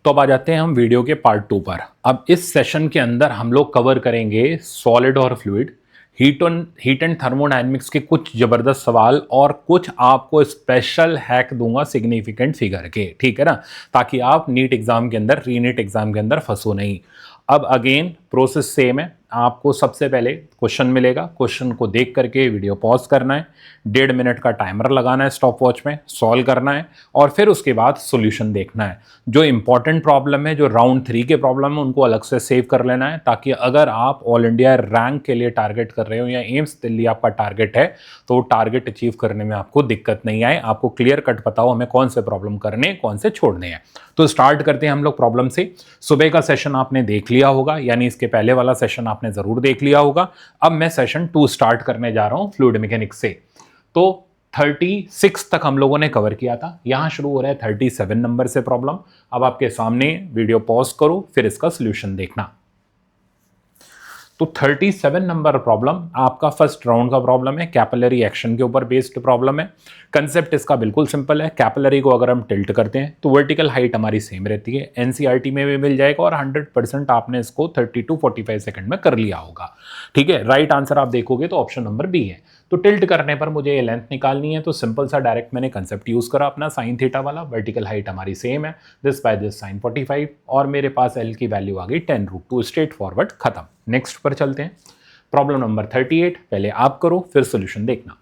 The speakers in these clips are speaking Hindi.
तो अब आ जाते हैं हम वीडियो के पार्ट 2 पर। अब इस सेशन के अंदर हम लोग कवर करेंगे सॉलिड और फ्लूइड, हीट एंड थर्मोडायनेमिक्स के कुछ जबरदस्त सवाल और कुछ आपको स्पेशल हैक दूंगा सिग्निफिकेंट फिगर के, ठीक है ना, ताकि आप नीट एग्जाम के अंदर, रीनीट एग्जाम के अंदर फंसो नहीं। अब अगेन प्रोसेस सेम है। आपको सबसे पहले क्वेश्चन मिलेगा, क्वेश्चन को देख करके वीडियो पॉज करना है, 1.5 मिनट का टाइमर लगाना है स्टॉप वॉच में, सॉल्व करना है और फिर उसके बाद सॉल्यूशन देखना है। जो इंपॉर्टेंट प्रॉब्लम है, जो राउंड 3 के प्रॉब्लम है, उनको अलग से सेव कर लेना है, ताकि अगर आप ऑल इंडिया रैंक के लिए टारगेट कर रहे हो या एम्स दिल्ली आपका टारगेट है तो टारगेट अचीव करने में आपको दिक्कत नहीं आए। आपको क्लियर कट पता हो हमें कौन से प्रॉब्लम करने, कौन से छोड़ने हैं। तो स्टार्ट करते हैं हम लोग प्रॉब्लम से। सुबह का सेशन आपने देख लिया होगा, यानी इसके पहले वाला सेशन आपने जरूर देख लिया होगा। अब मैं सेशन 2 स्टार्ट करने जा रहा हूं फ्लूइड मैकेनिक्स से। तो 36 तक हम लोगों ने कवर किया था, यहां शुरू हो रहा है 37 नंबर से प्रॉब्लम। अब आपके सामने वीडियो पॉज करो, फिर इसका सोल्यूशन देखना। तो 37 नंबर प्रॉब्लम आपका फर्स्ट राउंड का प्रॉब्लम है, कैपिलरी एक्शन के ऊपर बेस्ड प्रॉब्लम है। कंसेप्ट इसका बिल्कुल सिंपल है। कैपिलरी को अगर हम टिल्ट करते हैं तो वर्टिकल हाइट हमारी सेम रहती है, एनसीईआरटी में भी मिल जाएगा और 100% आपने इसको 30 to 45 सेकंड में कर लिया होगा, ठीक है। राइट आंसर आप देखोगे तो ऑप्शन नंबर बी है। तो टिल्ट करने पर मुझे ये लेंथ निकालनी है, तो सिंपल सा डायरेक्ट मैंने कंसेप्ट यूज करा अपना, साइन थीटा वाला। वर्टिकल हाइट हमारी सेम है, दिस बाय दिस साइन 45 और मेरे पास एल की वैल्यू आ गई 10√2। स्ट्रेट फॉरवर्ड, खत्म। नेक्स्ट पर चलते हैं। प्रॉब्लम नंबर 38 पहले आप करो फिर सॉल्यूशन देखना।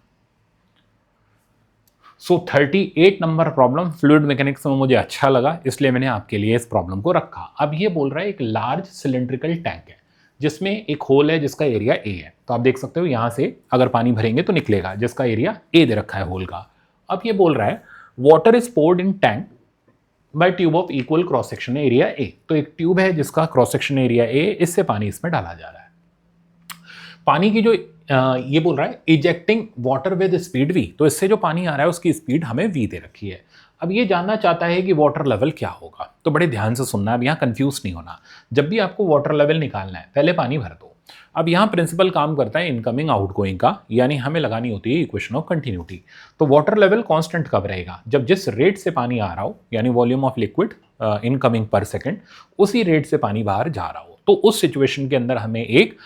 सो 38 नंबर प्रॉब्लम फ्लूइड मैकेनिक्स में मुझे अच्छा लगा, इसलिए मैंने आपके लिए इस प्रॉब्लम को रखा। अब ये बोल रहा है एक लार्ज सिलेंड्रिकल टैंक है जिसमें एक होल है जिसका एरिया ए है। तो आप देख सकते हो यहां से अगर पानी भरेंगे तो निकलेगा, जिसका एरिया ए दे रखा है होल का। अब ये बोल रहा है water is poured in tank by tube of equal cross section area A. तो एक ट्यूब है जिसका क्रॉस सेक्शन एरिया ए, इससे पानी इसमें डाला जा रहा है। पानी की जो ये बोल रहा है ejecting water with speed V, तो इससे जो पानी आ रहा है उसकी स्पीड हमें वी दे रखी है। अब ये जानना चाहता है कि वाटर लेवल क्या होगा। तो बड़े ध्यान से सुनना, अब यहाँ कंफ्यूज नहीं होना। जब भी आपको वाटर लेवल निकालना है पहले पानी भर दो। अब यहाँ प्रिंसिपल काम करता है इनकमिंग आउटगोइंग का, यानी हमें लगानी होती है इक्वेशन ऑफ कंटिन्यूटी। तो वाटर लेवल कांस्टेंट कब रहेगा? जब जिस रेट से पानी आ रहा हो, यानी वॉल्यूम ऑफ लिक्विड इनकमिंग पर सेकेंड, उसी रेट से पानी बाहर जा रहा हो। तो उस सिचुएशन के अंदर हमें एक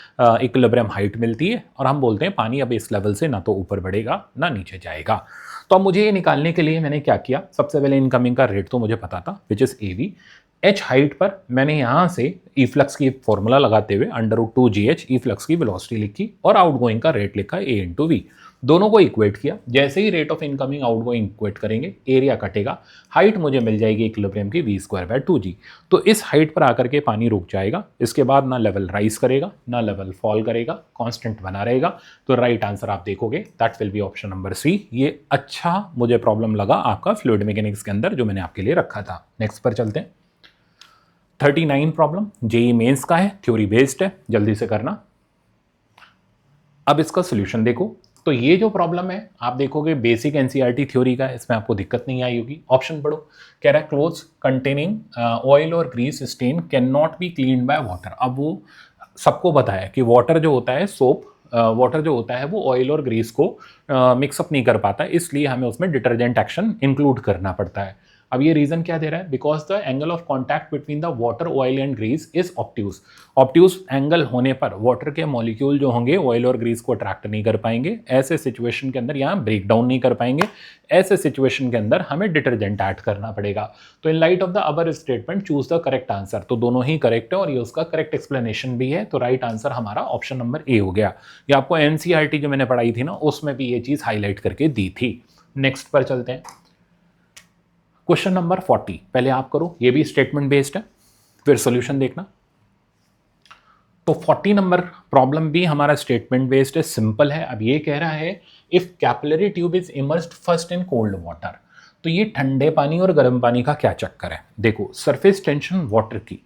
इक्विलिब्रियम हाइट मिलती है और हम बोलते हैं पानी अब इस लेवल से ना तो ऊपर बढ़ेगा ना नीचे जाएगा। तो अब मुझे ये निकालने के लिए मैंने क्या किया, सबसे पहले इनकमिंग का रेट तो मुझे पता था, which is AV. H height पर मैंने यहाँ से ई फ्लक्स की फॉर्मूला लगाते हुए √2gh ई फ्लक्स की वेलोसिटी लिखी और आउटगोइंग का रेट लिखा a × v। दोनों को इक्वेट किया। जैसे ही rate of incoming outgoing equate करेंगे, एरिया कटेगा, हाइट मुझे मिल जाएगी इक्विलिब्रियम की v²/2g। तो इस हाइट पर आकर के पानी रुक जाएगा, इसके बाद ना लेवल राइज करेगा ना लेवल फॉल करेगा, कांस्टेंट बना रहेगा। तो राइट आंसर आप देखोगे that will be option number C. ये अच्छा मुझे प्रॉब्लम लगा आपका फ्लूइड मैकेनिक्स के अंदर जो मैंने आपके लिए रखा था। नेक्स्ट पर चलते हैं। 39 प्रॉब्लम जेईई मेंस का है, थ्योरी बेस्ड है, जल्दी से करना। अब इसका सोल्यूशन देखो। तो ये जो प्रॉब्लम है आप देखोगे बेसिक एनसीईआरटी थ्योरी का है, इसमें आपको दिक्कत नहीं आई होगी। ऑप्शन पढ़ो। कह रहा है क्लोथ्स कंटेनिंग ऑयल और grease stain can not be clean by water. अब वो सबको पता है कि वाटर जो होता है, सोप वाटर जो होता है वो ऑयल और ग्रीस को मिक्सअप नहीं कर पाता, इसलिए हमें उसमें डिटर्जेंट एक्शन इंक्लूड करना पड़ता है। अब ये रीजन क्या दे रहा है? Because the angle of contact between the water, oil and grease is obtuse. Obtuse angle होने पर वाटर के मॉलिक्यूल जो होंगे ऑयल और ग्रीस को अट्रैक्ट नहीं कर पाएंगे। ऐसे सिचुएशन के अंदर यहाँ ब्रेक डाउन नहीं कर पाएंगे। ऐसे सिचुएशन के अंदर हमें डिटर्जेंट ऐड करना पड़ेगा। तो इन लाइट ऑफ द अबर statement choose the correct answer. तो दोनों ही करेक्ट है और ये उसका करेक्ट एक्सप्लेनेशन भी है। तो राइट आंसर हमारा ऑप्शन नंबर ए हो गया। ये आपको एनसीईआरटी जो मैंने पढ़ाई थी ना, उसमें भी ये चीज हाईलाइट करके दी थी। नेक्स्ट पर चलते हैं। क्वेश्चन नंबर 40 पहले आप करो, ये भी स्टेटमेंट बेस्ड है, फिर सॉल्यूशन देखना। तो 40 नंबर प्रॉब्लम भी हमारा स्टेटमेंट बेस्ड है, सिंपल है। अब ये कह रहा है if capillary tube is immersed first in cold water. तो ये ठंडे पानी और गर्म पानी का क्या चक्कर है? देखो, सरफेस टेंशन वाटर की,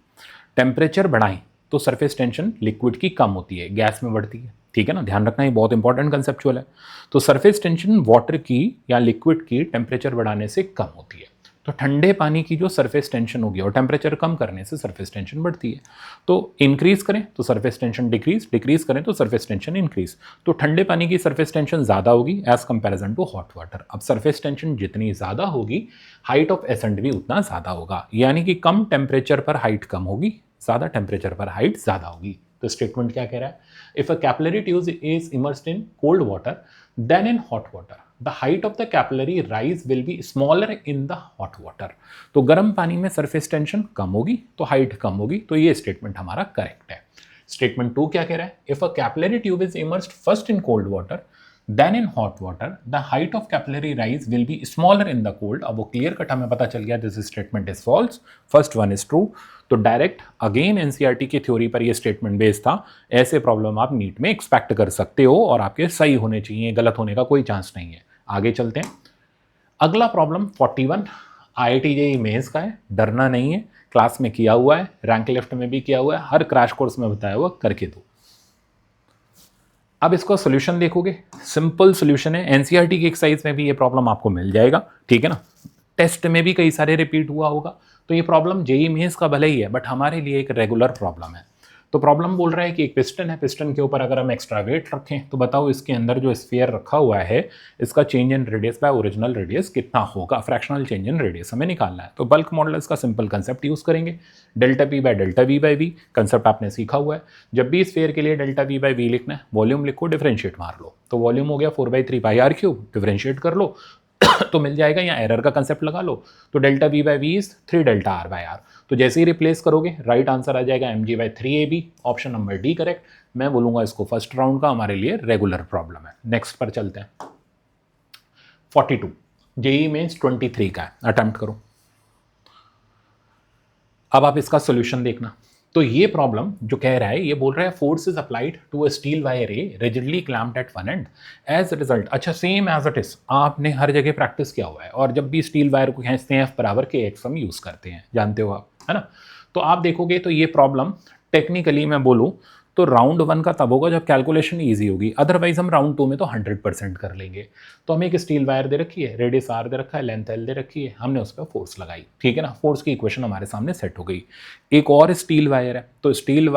टेम्परेचर बढ़ाएं तो सरफेस टेंशन लिक्विड की कम होती है, गैस में बढ़ती है, ठीक है ना। ध्यान रखना, ये बहुत इंपॉर्टेंट कंसेप्चुअल है। तो सरफेस टेंशन वाटर की या लिक्विड की टेम्परेचर बढ़ाने से कम होती है। तो ठंडे पानी की जो सरफेस टेंशन होगी, और टेम्परेचर कम करने से सरफेस टेंशन बढ़ती है, तो इंक्रीज करें तो सरफेस टेंशन डिक्रीज, डिक्रीज करें तो सरफेस टेंशन इंक्रीज। तो ठंडे पानी की सरफेस टेंशन ज़्यादा होगी as comparison to hot water. अब सरफेस टेंशन जितनी ज़्यादा होगी, हाइट ऑफ एसेंट भी उतना ज़्यादा होगा, यानी कि कम टेम्परेचर पर हाइट कम होगी, ज़्यादा टेम्परेचर पर हाइट ज़्यादा होगी। तो स्टेटमेंट क्या कह रहा है? If a capillary tube is immersed in cold water then in hot water, the height of the capillary rise will be smaller in the hot water. तो गर्म पानी में सरफेस टेंशन कम होगी तो हाइट कम होगी। तो ये स्टेटमेंट हमारा करेक्ट है। स्टेटमेंट 2 क्या कह रहा है? If a capillary tube is immersed first in cold water then in hot water, the height of capillary rise will be smaller in the cold. अब वो क्लियर कट हमें पता चल गया this statement is false, first one is true. तो डायरेक्ट अगेन एनसीईआरटी की थ्योरी पर ये स्टेटमेंट बेस्ड था। ऐसे प्रॉब्लम आप नीट में एक्सपेक्ट कर सकते हो और आपके सही होने चाहिए, गलत होने का कोई चांस नहीं है। आगे चलते हैं। अगला प्रॉब्लम 41 IIT JEE मेंस का है। डरना नहीं है, क्लास में किया हुआ है, रैंक लिफ्ट में भी किया हुआ है, हर क्रैश कोर्स में बताया हुआ, करके दो। अब इसका सोल्यूशन देखोगे, सिंपल सोल्यूशन है। एनसीईआरटी की एक्सरसाइज में भी ये प्रॉब्लम आपको मिल जाएगा, ठीक है ना। टेस्ट में भी कई सारे रिपीट हुआ होगा। तो ये प्रॉब्लम जेईई मेंस का भले ही है, बट हमारे लिए एक रेगुलर प्रॉब्लम है। तो प्रॉब्लम बोल रहा है कि एक पिस्टन है, पिस्टन के ऊपर अगर हम एक्स्ट्रा वेट रखें तो बताओ इसके अंदर जो स्फीयर रखा हुआ है इसका change in radius by original radius कितना होगा। फ्रैक्शनल चेंज इन रेडियस हमें निकालना है। तो बल्क मॉडुलस का सिंपल कंसेप्ट यूज करेंगे, delta P by delta V by V. Concept आपने सीखा हुआ है। जब भी स्फीयर के लिए डेल्टा वी बाय वी लिखना है, वॉल्यूम लिखो, डिफरेंशिएट मार लो। तो वॉल्यूम हो गया 4/3 पाई आर क्यूब, डिफरेंशिएट कर लो तो मिल जाएगा, या एरर का कंसेप्ट लगा लो। तो delta V by V is 3 delta R by R. तो जैसे ही रिप्लेस करोगे राइट आंसर आ जाएगा mg/3ab। Option number D correct. मैं बोलूंगा इसको फर्स्ट राउंड का हमारे लिए रेगुलर प्रॉब्लम है। नेक्स्ट पर चलते हैं। 42 जेईई मेंस 23 का है, अटेम्प्ट करो। अब आप इसका सोल्यूशन देखना। तो ये प्रॉब्लम जो कह रहा है, ये बोल रहा है force is applied to a steel wire A rigidly clamped at one end as result. अच्छा, सेम एज इट इज आपने हर जगह प्रैक्टिस किया हुआ है, और जब भी स्टील वायर को खींचते हैं F=KX हम यूज करते हैं, जानते हो आप, है ना। तो आप देखोगे तो ये प्रॉब्लम टेक्निकली मैं बोलूं तो राउंड 1 का तब होगा जब कैलकुलेशन ईजी होगी, अदरवाइज हम राउंड 2 में तो 100% कर लेंगे। तो हमें एक स्टील वायर दे रखी है, रेडियस आर दे रखा है, लेंथ एल दे रखी है, हमने उस पर फोर्स लगाई, ठीक है ना। फोर्स की इक्वेशन हमारे सामने सेट हो गई। एक और स्टील वायर है, तो स्टील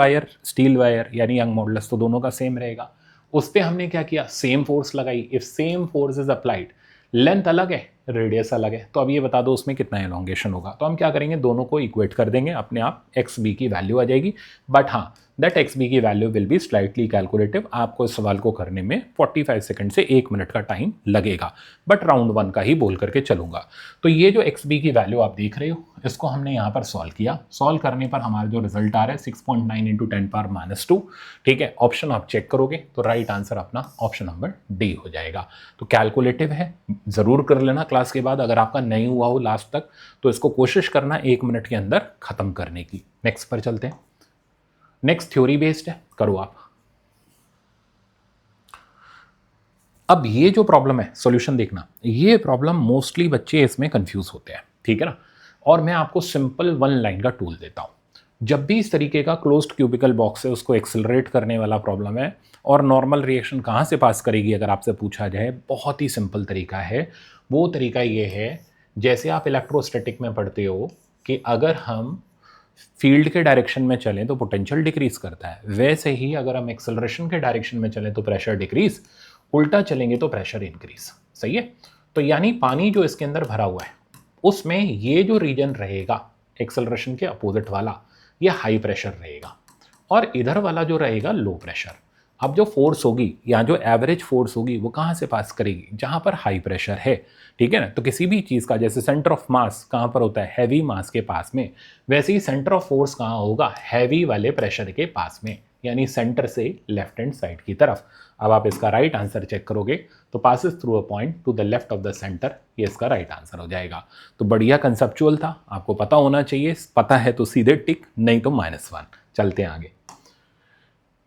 वायर यानी यंग मॉडुलस तो दोनों का सेम रहेगा। उस पर हमने क्या किया, सेम फोर्स लगाई। If same force is applied, length अलग है, रेडियस अलग है, तो अब ये बता दो उसमें कितना एलोंगेशन होगा। तो हम क्या करेंगे, दोनों को इक्वेट कर देंगे, अपने आप एक्स बी की वैल्यू आ जाएगी। बट हाँ, दैट एक्स बी की value will be slightly calculative. आपको इस सवाल को करने में 45 सेकंड से 1 मिनट का टाइम लगेगा, बट राउंड 1 का ही बोल करके चलूंगा। तो ये जो एक्स बी की वैल्यू आप देख रहे हो, इसको हमने यहाँ पर सॉल्व किया। सॉल्व करने पर हमारा जो रिजल्ट आ रहा है 6.9 × 10⁻², ठीक है। ऑप्शन आप चेक करोगे तो राइट आंसर अपना ऑप्शन नंबर डी हो जाएगा। तो कैलकुलेटिव है, जरूर कर लेना क्लास के बाद। अगर आपका नहीं हुआ हो लास्ट तक तो इसको कोशिश करना 1 मिनट के अंदर खत्म करने की। नेक्स्ट पर चलते हैं। नेक्स्ट थ्योरी बेस्ड है, करो आप। अब ये जो प्रॉब्लम है, सॉल्यूशन देखना। ये प्रॉब्लम मोस्टली बच्चे इसमें कंफ्यूज होते हैं, ठीक है ना। और मैं आपको सिंपल 1 लाइन का टूल देता हूं। जब भी इस तरीके का क्लोज्ड क्यूबिकल बॉक्स है, उसको एक्सेलरेट करने वाला प्रॉब्लम है, और नॉर्मल रिएक्शन कहां से पास करेगी अगर आपसे पूछा जाए, बहुत ही सिंपल तरीका है। वो तरीका ये है, जैसे आप इलेक्ट्रोस्टैटिक में पढ़ते हो कि अगर हम फील्ड के डायरेक्शन में चलें तो पोटेंशियल डिक्रीज करता है, वैसे ही अगर हम एक्सेलरेशन के डायरेक्शन में चलें तो प्रेशर डिक्रीज, उल्टा चलेंगे तो प्रेशर इंक्रीज। सही है। तो यानी पानी जो इसके अंदर भरा हुआ है, उसमें ये जो रीजन रहेगा एक्सेलरेशन के अपोजिट वाला, ये हाई प्रेशर रहेगा, और इधर वाला जो रहेगा लो प्रेशर। अब जो फोर्स होगी या जो एवरेज फोर्स होगी वो कहाँ से पास करेगी, जहाँ पर हाई प्रेशर है, ठीक है ना। तो किसी भी चीज़ का जैसे सेंटर ऑफ मास कहाँ पर होता है, हैवी मास के पास में, वैसे ही सेंटर ऑफ फोर्स कहाँ होगा, हैवी वाले प्रेशर के पास में, यानी सेंटर से लेफ्ट हैंड साइड की तरफ। अब आप इसका राइट आंसर चेक करोगे तो passes through a point two the left of the centre, ये इसका राइट आंसर हो जाएगा। तो बढ़िया कंसेप्चुअल था, आपको पता होना चाहिए। पता है तो सीधे टिक, नहीं तो -1। चलते हैं आगे।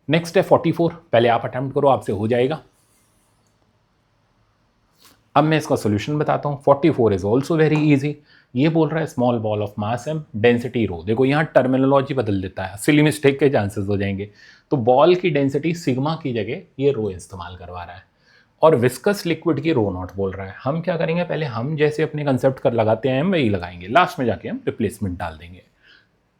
नेक्स्ट है 44। पहले आप अटेम्प्ट करो, आपसे हो जाएगा। अब मैं इसका सॉल्यूशन बताता हूँ। 44 इज ऑल्सो वेरी इजी। ये बोल रहा है small ball of mass M, density rho. देखो यहाँ टर्मिनोलॉजी बदल देता है, सिली मिस्टेक के चांसेस हो जाएंगे। तो बॉल की डेंसिटी सिग्मा की जगह ये रो इस्तेमाल करवा रहा है। और विस्कस लिक्विड की रो नॉट बोल रहा है। हम क्या करेंगे, पहले हम जैसे अपने कंसेप्ट कर लगाते हैं हम वही लगाएंगे, लास्ट में जाके हम रिप्लेसमेंट डाल देंगे।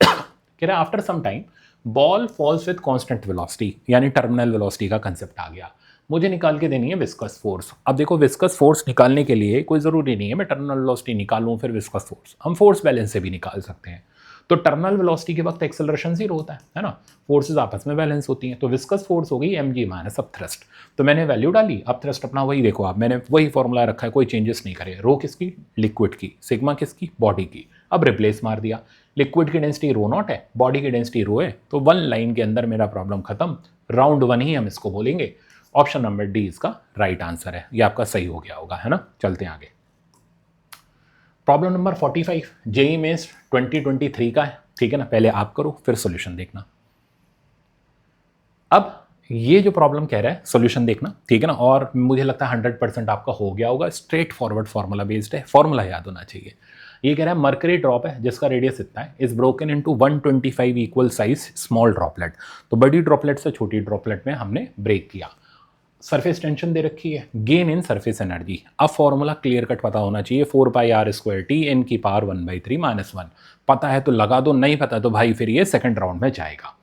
कह रहा है after some time ball falls with constant velocity, यानी टर्मिनल वेलोसिटी का कंसेप्ट आ गया। मुझे निकाल के देनी है विस्कस फोर्स। अब देखो विस्कस फोर्स निकालने के लिए कोई ज़रूरी नहीं है मैं टर्मिनल वेलोसिटी निकालूं फिर विस्कस फोर्स, हम फोर्स बैलेंस से भी निकाल सकते हैं। तो टर्मिनल वेलोसिटी के वक्त एक्सेलरेशन 0 होता है ना, फोर्सेस आपस में बैलेंस होती हैं। तो विस्कस फोर्स हो गई mg माइनस अब थ्रस्ट। तो मैंने वैल्यू डाली, अब थ्रस्ट अपना वही देखो आप, मैंने वही फॉर्मूला रखा है, कोई चेंजेस नहीं करे। रो किसकी, लिक्विड की, सिग्मा किसकी, बॉडी की। अब रिप्लेस मार दिया, लिक्विड की डेंसिटी रो नॉट है, बॉडी की डेंसिटी रो है, तो वन लाइन के अंदर मेरा प्रॉब्लम खत्म। राउंड वन ही हम इसको बोलेंगे। ऑप्शन नंबर डी इसका राइट आंसर है, ये आपका सही हो गया होगा, है ना। चलते हैं आगे। प्रॉब्लम नंबर 45 जेई मेंस 2023 का है, ठीक है ना। पहले आप करो फिर सॉल्यूशन देखना। अब ये जो प्रॉब्लम कह रहा है सॉल्यूशन देखना, ठीक है ना। और मुझे लगता है 100% आपका हो गया होगा, स्ट्रेट फॉरवर्ड फॉर्मूला बेस्ड है, फॉर्मूला याद होना चाहिए। ये कह रहा है मर्करी ड्रॉप है जिसका रेडियस इतना है, is broken into 125 equal size small droplet. तो बड़ी ड्रॉपलेट से छोटी ड्रॉपलेट में हमने ब्रेक किया। सरफेस टेंशन दे रखी है, गेन इन सरफेस एनर्जी। अब फॉर्मूला क्लियर कट पता होना चाहिए, 4πr² t n की पावर 1/3 - 1। पता है तो लगा दो, नहीं पता तो भाई फिर ये सेकंड राउंड में जाएगा।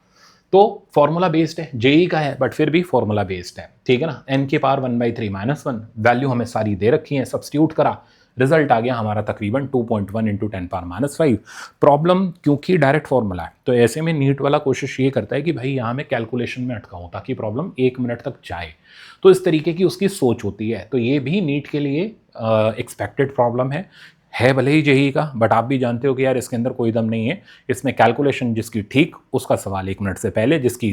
तो फॉर्मूला बेस्ड है, जेई का है बट फिर भी फॉर्मूला बेस्ड है, ठीक है ना। n की पावर 1/3 - 1, वैल्यू हमें सारी दे रखी है, सब्स्टिट्यूट करा, रिजल्ट आ गया हमारा तकरीबन 2.1 × 10⁻⁵। प्रॉब्लम क्योंकि डायरेक्ट फॉर्मूला है तो ऐसे में नीट वाला कोशिश ये करता है कि भाई यहाँ मैं कैलकुलेशन में अटकाऊँ ताकि प्रॉब्लम 1 मिनट तक जाए। तो इस तरीके की उसकी सोच होती है। तो ये भी नीट के लिए एक्सपेक्टेड प्रॉब्लम है भले ही जेई का, बट आप भी जानते हो कि यार इसके अंदर कोई दम नहीं है। इसमें कैलकुलेशन जिसकी ठीक उसका सवाल 1 मिनट से पहले, जिसकी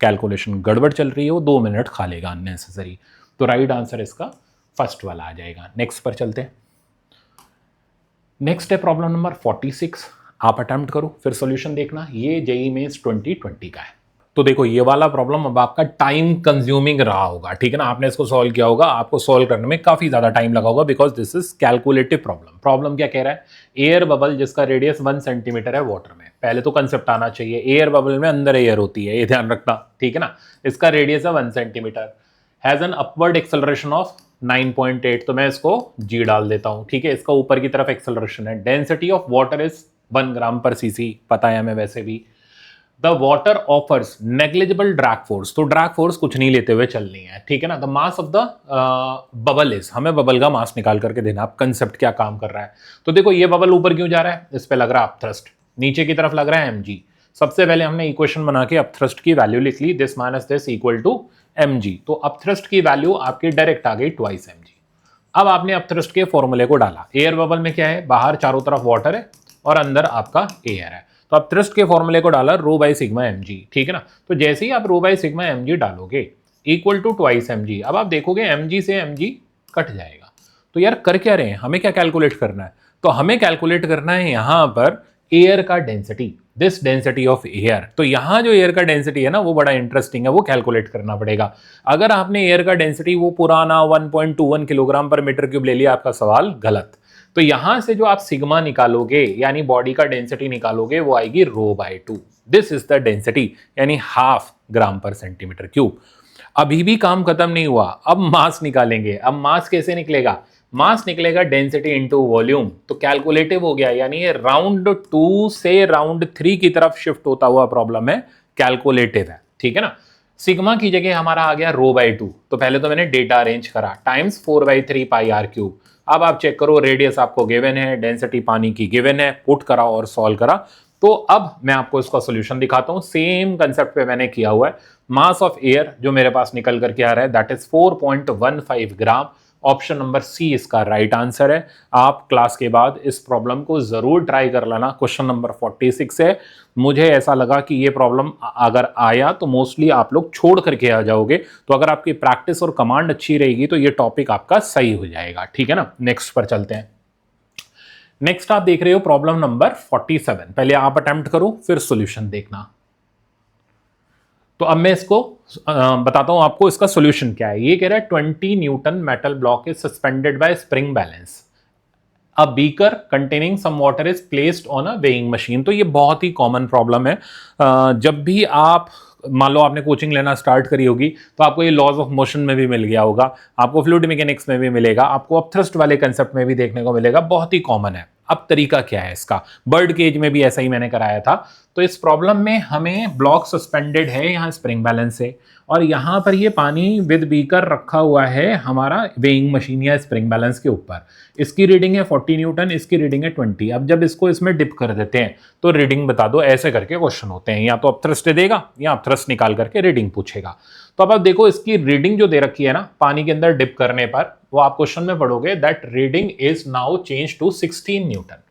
कैलकुलेशन गड़बड़ चल रही है वो 2 मिनट खा लेगा अननेसेसरी। तो राइट आंसर इसका फर्स्ट वाला आ जाएगा। नेक्स्ट पर चलते हैं। नेक्स्ट है प्रॉब्लम नंबर 46। आप अटेम्प्ट करो फिर सॉल्यूशन देखना। ये जेई मेंस 2020 का है। तो देखो ये वाला प्रॉब्लम अब आपका टाइम कंज्यूमिंग रहा होगा, ठीक है ना। आपने इसको सॉल्व किया होगा, आपको सॉल्व करने में काफी ज्यादा टाइम लगा होगा because this is calculative problem. Problem क्या कह रहा है, एयर बबल जिसका रेडियस 1 सेंटीमीटर है वाटर में। पहले तो कंसेप्ट आना चाहिए, एयर बबल में अंदर एयर होती है, ये ध्यान रखना, ठीक है ना। इसका रेडियस है 1 centimetre, has an upward acceleration of 9.8। तो मैं इसको जी डाल देता हूं, ठीक है। इसका ऊपर की तरफ एक्सेलरेशन है। डेंसिटी ऑफ वाटर इज 1 ग्राम पर सीसी, पता है हमें वैसे भी। The water offers negligible drag force, तो ड्रैग फोर्स कुछ नहीं लेते हुए चलनी है, ठीक है ना। The mass of the bubble is, हमें बबल का मास निकाल करके देना। आप कंसेप्ट क्या काम कर रहा है, तो देखो ये बबल ऊपर क्यों जा रहा है, इस पे लग रहा है अपथ्रस्ट, नीचे की तरफ लग रहा है mg। सबसे पहले हमने इक्वेशन बना के अपथ्रस्ट की वैल्यू लिख ली, this minus this equal to mg। तो अपथ्रस्ट की वैल्यू आपकी डायरेक्ट आ गई ट्वाइस mg। अब आपने अपथ्रस्ट के फॉर्मूले को डाला। एयर बबल में क्या है, बाहर चारों तरफ वाटर है और अंदर आपका एयर है। तो अब थ्रस्ट के फॉर्मूले को डाला रो बाई सिग्मा mg, ठीक है ना। तो जैसे ही आप रो बाई सिग्मा mg डालोगे इक्वल टू ट्वाइस mg, अब आप देखोगे mg से mg कट जाएगा। तो यार कर क्या रहे हैं, हमें क्या कैलकुलेट करना है, तो हमें कैलकुलेट करना है यहां पर एयर का density, this density of air. तो यहां जो एयर का डेंसिटी है ना वो बड़ा इंटरेस्टिंग है, वो कैलकुलेट करना पड़ेगा। अगर आपने एयर का डेंसिटी वो पुराना 1.21 किलोग्राम पर मीटर क्यूब ले लिया, आपका सवाल गलत। तो यहां से जो आप सिग्मा निकालोगे यानी बॉडी का डेंसिटी निकालोगे वो आएगी rho by 2, this is the density यानी ½ ग्राम पर सेंटीमीटर क्यूब। अभी भी काम खत्म नहीं हुआ, अब मास निकालेंगे। अब मास कैसे निकलेगा, मास निकलेगा डेंसिटी इनटू वॉल्यूम। तो कैलकुलेटिव हो गया, यानी ये राउंड 2 से राउंड 3 की तरफ शिफ्ट होता हुआ प्रॉब्लम है, कैलकुलेटिव है, ठीक है ना। सिग्मा की जगह हमारा आ गया रो बाय 2। तो पहले तो मैंने डेटा अरेंज करा, टाइम्स 4/3 πr³। अब आप चेक करो, रेडियस आपको गिवन है, डेंसिटी पानी की गिवन है, पुट करा और सॉल्व करा। तो अब मैं आपको इसका सॉल्यूशन दिखाता हूं, सेम कंसेप्ट पे मैंने किया हुआ है। मास ऑफ एयर जो मेरे पास निकल करके आ रहा है that is 4.15 gram. Option number C इसका राइट आंसर है। आप क्लास के बाद इस प्रॉब्लम को जरूर ट्राई कर लेना। क्वेश्चन नंबर 46 है। मुझे ऐसा लगा कि ये प्रॉब्लम अगर आया तो मोस्टली आप लोग छोड़ करके आ जाओगे, तो अगर आपकी प्रैक्टिस और कमांड अच्छी रहेगी तो ये टॉपिक आपका सही हो जाएगा, ठीक है ना। नेक्स्ट पर चलते हैं। नेक्स्ट आप देख रहे हो प्रॉब्लम नंबर 47। पहले आप अटेम्प्ट करो फिर सॉल्यूशन देखना। तो अब मैं इसको बताता हूं आपको इसका सॉल्यूशन क्या है। ये कह रहा है 20 newton metal block is suspended by spring balance a beaker containing some water is placed on a weighing machine. तो ये बहुत ही कॉमन प्रॉब्लम है। जब भी आप मान लो आपने कोचिंग लेना स्टार्ट करी होगी तो आपको ये लॉज ऑफ मोशन में भी मिल गया होगा, आपको फ्लूइड मैकेनिक्स में भी मिलेगा, आपको अपथ्रस्ट वाले कंसेप्ट में भी देखने को मिलेगा, बहुत ही कॉमन है। अब तरीका क्या है इसका, बर्ड केज में भी ऐसा ही मैंने कराया था। तो इस प्रॉब्लम में हमें ब्लॉक सस्पेंडेड है यहाँ स्प्रिंग बैलेंस से, और यहाँ पर ये पानी विद बीकर रखा हुआ है हमारा वेइंग मशीन या स्प्रिंग बैलेंस के ऊपर। इसकी रीडिंग है 40 न्यूटन, इसकी रीडिंग है 20। अब जब इसको इसमें डिप कर देते हैं तो रीडिंग बता दो, ऐसे करके क्वेश्चन होते हैं, या तो अपथ्रस्ट देगा या अपथ्रस्ट निकाल करके रीडिंग पूछेगा। तो अब आप देखो इसकी रीडिंग जो दे रखी है ना पानी के अंदर डिप करने पर, वो आप क्वेश्चन में पढ़ोगे that reading is now change to 16 newton.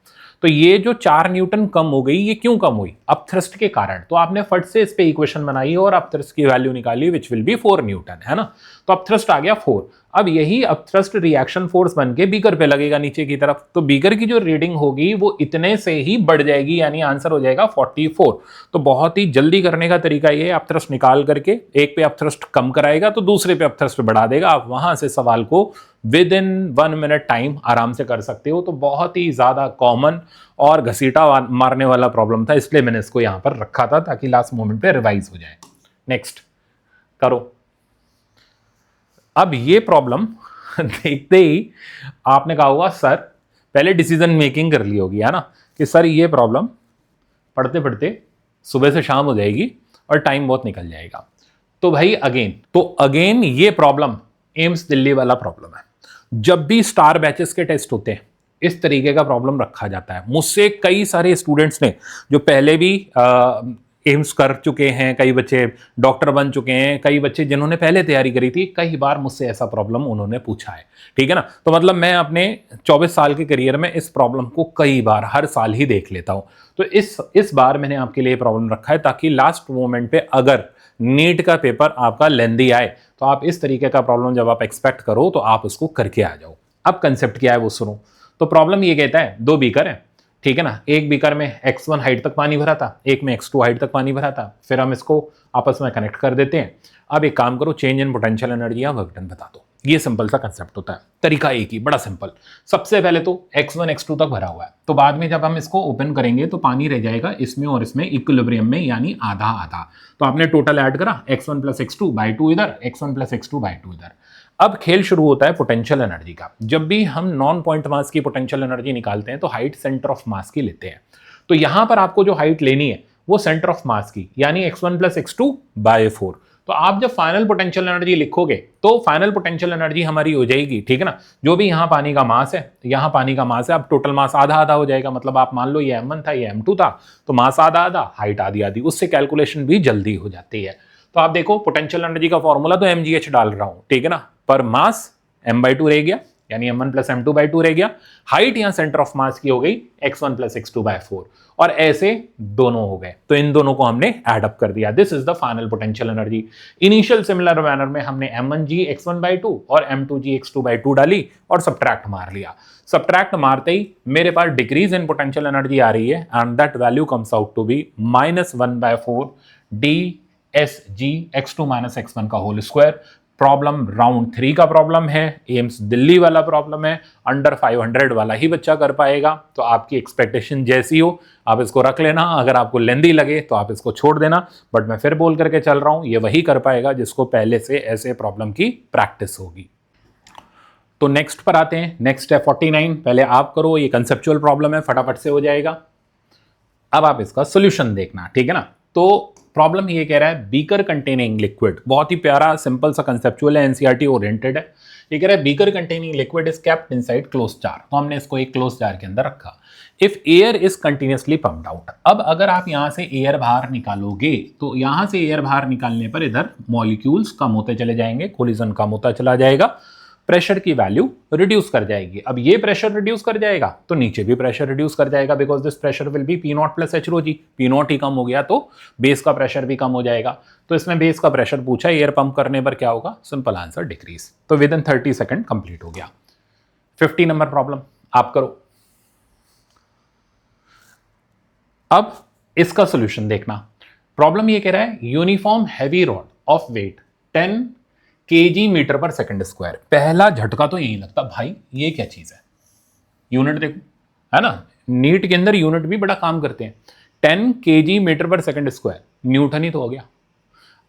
तो ये जो 4 न्यूटन कम हो गई, ये क्यों कम हुई? अपथ्रस्ट के कारण। तो आपने फट से इस पे इक्वेशन बनाई और अपथ्रस्ट की वैल्यू निकाली विच विल बी 4 न्यूटन, है ना। तो अपथ्रस्ट आ गया 4। अब यही अपथ्रस्ट रिएक्शन फोर्स बन के बीकर पे लगेगा नीचे की तरफ, तो बीकर की जो रीडिंग होगी वो इतने से ही बढ़ जाएगी, यानी आंसर हो जाएगा 44। तो बहुत ही जल्दी करने का तरीका ये है, अपथ्रस्ट निकाल करके एक पे अपथ्रस्ट कम कराएगा तो दूसरे पे अपथ्रस्ट बढ़ा देगा। आप वहां से सवाल को विद इन 1 मिनट टाइम आराम से कर सकते हो। तो बहुत ही ज्यादा कॉमन और घसीटा मारने वाला प्रॉब्लम था, इसलिए मैंने इसको यहां पर रखा था ताकि लास्ट मोमेंट पे रिवाइज हो जाए। नेक्स्ट करो। अब ये प्रॉब्लम देखते ही आपने कहा होगा सर, पहले डिसीजन मेकिंग कर ली होगी, है ना, कि सर ये प्रॉब्लम पढ़ते पढ़ते सुबह से शाम हो जाएगी और टाइम बहुत निकल जाएगा। तो भाई अगेन ये प्रॉब्लम एम्स दिल्ली वाला प्रॉब्लम है। जब भी स्टार बैचेस के टेस्ट होते हैं इस तरीके का प्रॉब्लम रखा जाता है। मुझसे कई सारे स्टूडेंट्स ने जो पहले भी एम्स कर चुके हैं, कई बच्चे डॉक्टर बन चुके हैं, कई बच्चे जिन्होंने पहले तैयारी करी थी, कई बार मुझसे ऐसा प्रॉब्लम उन्होंने पूछा है, ठीक है ना। तो मतलब मैं अपने 24 साल के करियर में इस प्रॉब्लम को कई बार हर साल ही देख लेता हूं। तो इस बार मैंने आपके लिए प्रॉब्लम रखा है ताकि लास्ट मोमेंट पे अगर नीट का पेपर आपका लेंदी आए तो आप इस तरीके का प्रॉब्लम जब आप एक्सपेक्ट करो तो आप उसको करके आ जाओ। अब कंसेप्ट क्या है वो सुनो। तो प्रॉब्लम ये कहता है 2 बीकर है, ठीक है ना, एक बीकर में x1 हाइट तक पानी भरा था, एक में x2 हाइट तक पानी भरा था, फिर हम इसको आपस में कनेक्ट कर देते हैं। अब एक काम करो, चेंज इन पोटेंशियल एनर्जी या वर्क डन बता दो। ये सिंपल सा कंसेप्ट होता है, तरीका एक ही, बड़ा सिंपल। सबसे पहले तो x1 x2 तक भरा हुआ है, तो बाद में जब हम इसको ओपन करेंगे तो पानी रह जाएगा इसमें और इसमें इक्विलिब्रियम में, यानी आधा आधा। तो आपने टोटल ऐड करा x1 + x2/2 इधर, x1 + x2/2 इधर। अब खेल शुरू होता है पोटेंशियल एनर्जी का। जब भी हम नॉन पॉइंट मास की पोटेंशियल एनर्जी निकालते हैं तो हाइट सेंटर ऑफ मास की लेते हैं। तो यहां पर आपको जो हाइट लेनी है वो सेंटर ऑफ मास की, यानी x1 + x2/4। तो आप जब फाइनल पोटेंशियल एनर्जी लिखोगे तो फाइनल पोटेंशियल एनर्जी हमारी हो जाएगी, ठीक है ना, जो भी यहाँ पानी का मास है, यहाँ पानी का मास है, अब टोटल मास आधा आधा हो जाएगा। मतलब आप मान लो ये m1 था, ये m2 था, तो मास आधा आधा, हाइट आधी आधी, उससे कैलकुलेशन भी जल्दी हो जाती है। तो आप देखो पोटेंशियल एनर्जी का फॉर्मूला तो mgh डाल रहा हूं, ठीक है ना, पर मास m/2 रह गया, यानी m1 + m2/2 रह गया। हाइट यहां सेंटर ऑफ मास की हो गई x1 + x2/4, और ऐसे दोनों हो गए। तो इन दोनों को हमने ऐड अप कर दिया। This is the final potential energy. Initial similar manner में हमने m1g x1/2 और m2g x2/2 डाली और सब्ट्रैक्ट मार लिया। सब्ट्रैक्ट मारते ही मेरे पास डिक्रीज इन पोटेंशियल एनर्जी आ रही है and that value comes out to be -1/4 dsg x2 - x1 का होल स्क्वायर। प्रॉब्लम राउंड 3 का प्रॉब्लम है, एम्स दिल्ली वाला प्रॉब्लम है, अंडर 500 वाला ही बच्चा कर पाएगा। तो आपकी एक्सपेक्टेशन जैसी हो आप इसको रख लेना, अगर आपको लेंदी लगे तो आप इसको छोड़ देना। बट मैं फिर बोल करके चल रहा हूं, ये वही कर पाएगा जिसको पहले से ऐसे प्रॉब्लम की प्रैक्टिस होगी। तो नेक्स्ट पर आते हैं। नेक्स्ट है 49। पहले आप करो, ये कंसेप्चुअल प्रॉब्लम है, फटाफट से हो जाएगा। अब आप इसका सोल्यूशन देखना, ठीक है ना। तो प्रॉब्लम ये कह रहा है बीकर कंटेनिंग लिक्विड, बहुत ही प्यारा सिंपल सा कंसेप्चुअल है, एनसीईआरटी ओरिएंटेड है। ये कह रहा है beaker containing liquid is kept inside close jar. तो हमने इसको एक क्लोज जार के अंदर रखा। If air is continuously pumped out, अब अगर आप यहां से एयर बाहर निकालोगे तो यहां से एयर बाहर निकालने पर इधर मॉलिक्यूल्स कम होते चले जाएंगे, कोलिजन कम होता चला जाएगा, प्रेशर की वैल्यू रिड्यूस कर जाएगी। अब ये प्रेशर रिड्यूस कर जाएगा तो नीचे भी प्रेशर रिड्यूस कर जाएगा, because this pressure will be P0 + h rho g। P0 ही कम हो गया तो बेस का प्रेशर भी कम हो जाएगा। तो इसमें बेस का प्रेशर पूछा, एयर पंप करने पर क्या होगा, सिंपल आंसर डिक्रीज। तो विद इन 30 सेकंड कंप्लीट हो गया। 50 नंबर प्रॉब्लम आप करो। अब इसका सोल्यूशन देखना। प्रॉब्लम ये कह रहा है uniform heavy rod of weight 10 kg/s²। पहला झटका तो यही लगता भाई ये क्या चीज है, यूनिट देखो, है ना, नीट के अंदर यूनिट भी बड़ा काम करते हैं। 10 kg मीटर पर सेकंड स्क्वायर, न्यूटन ही तो हो गया।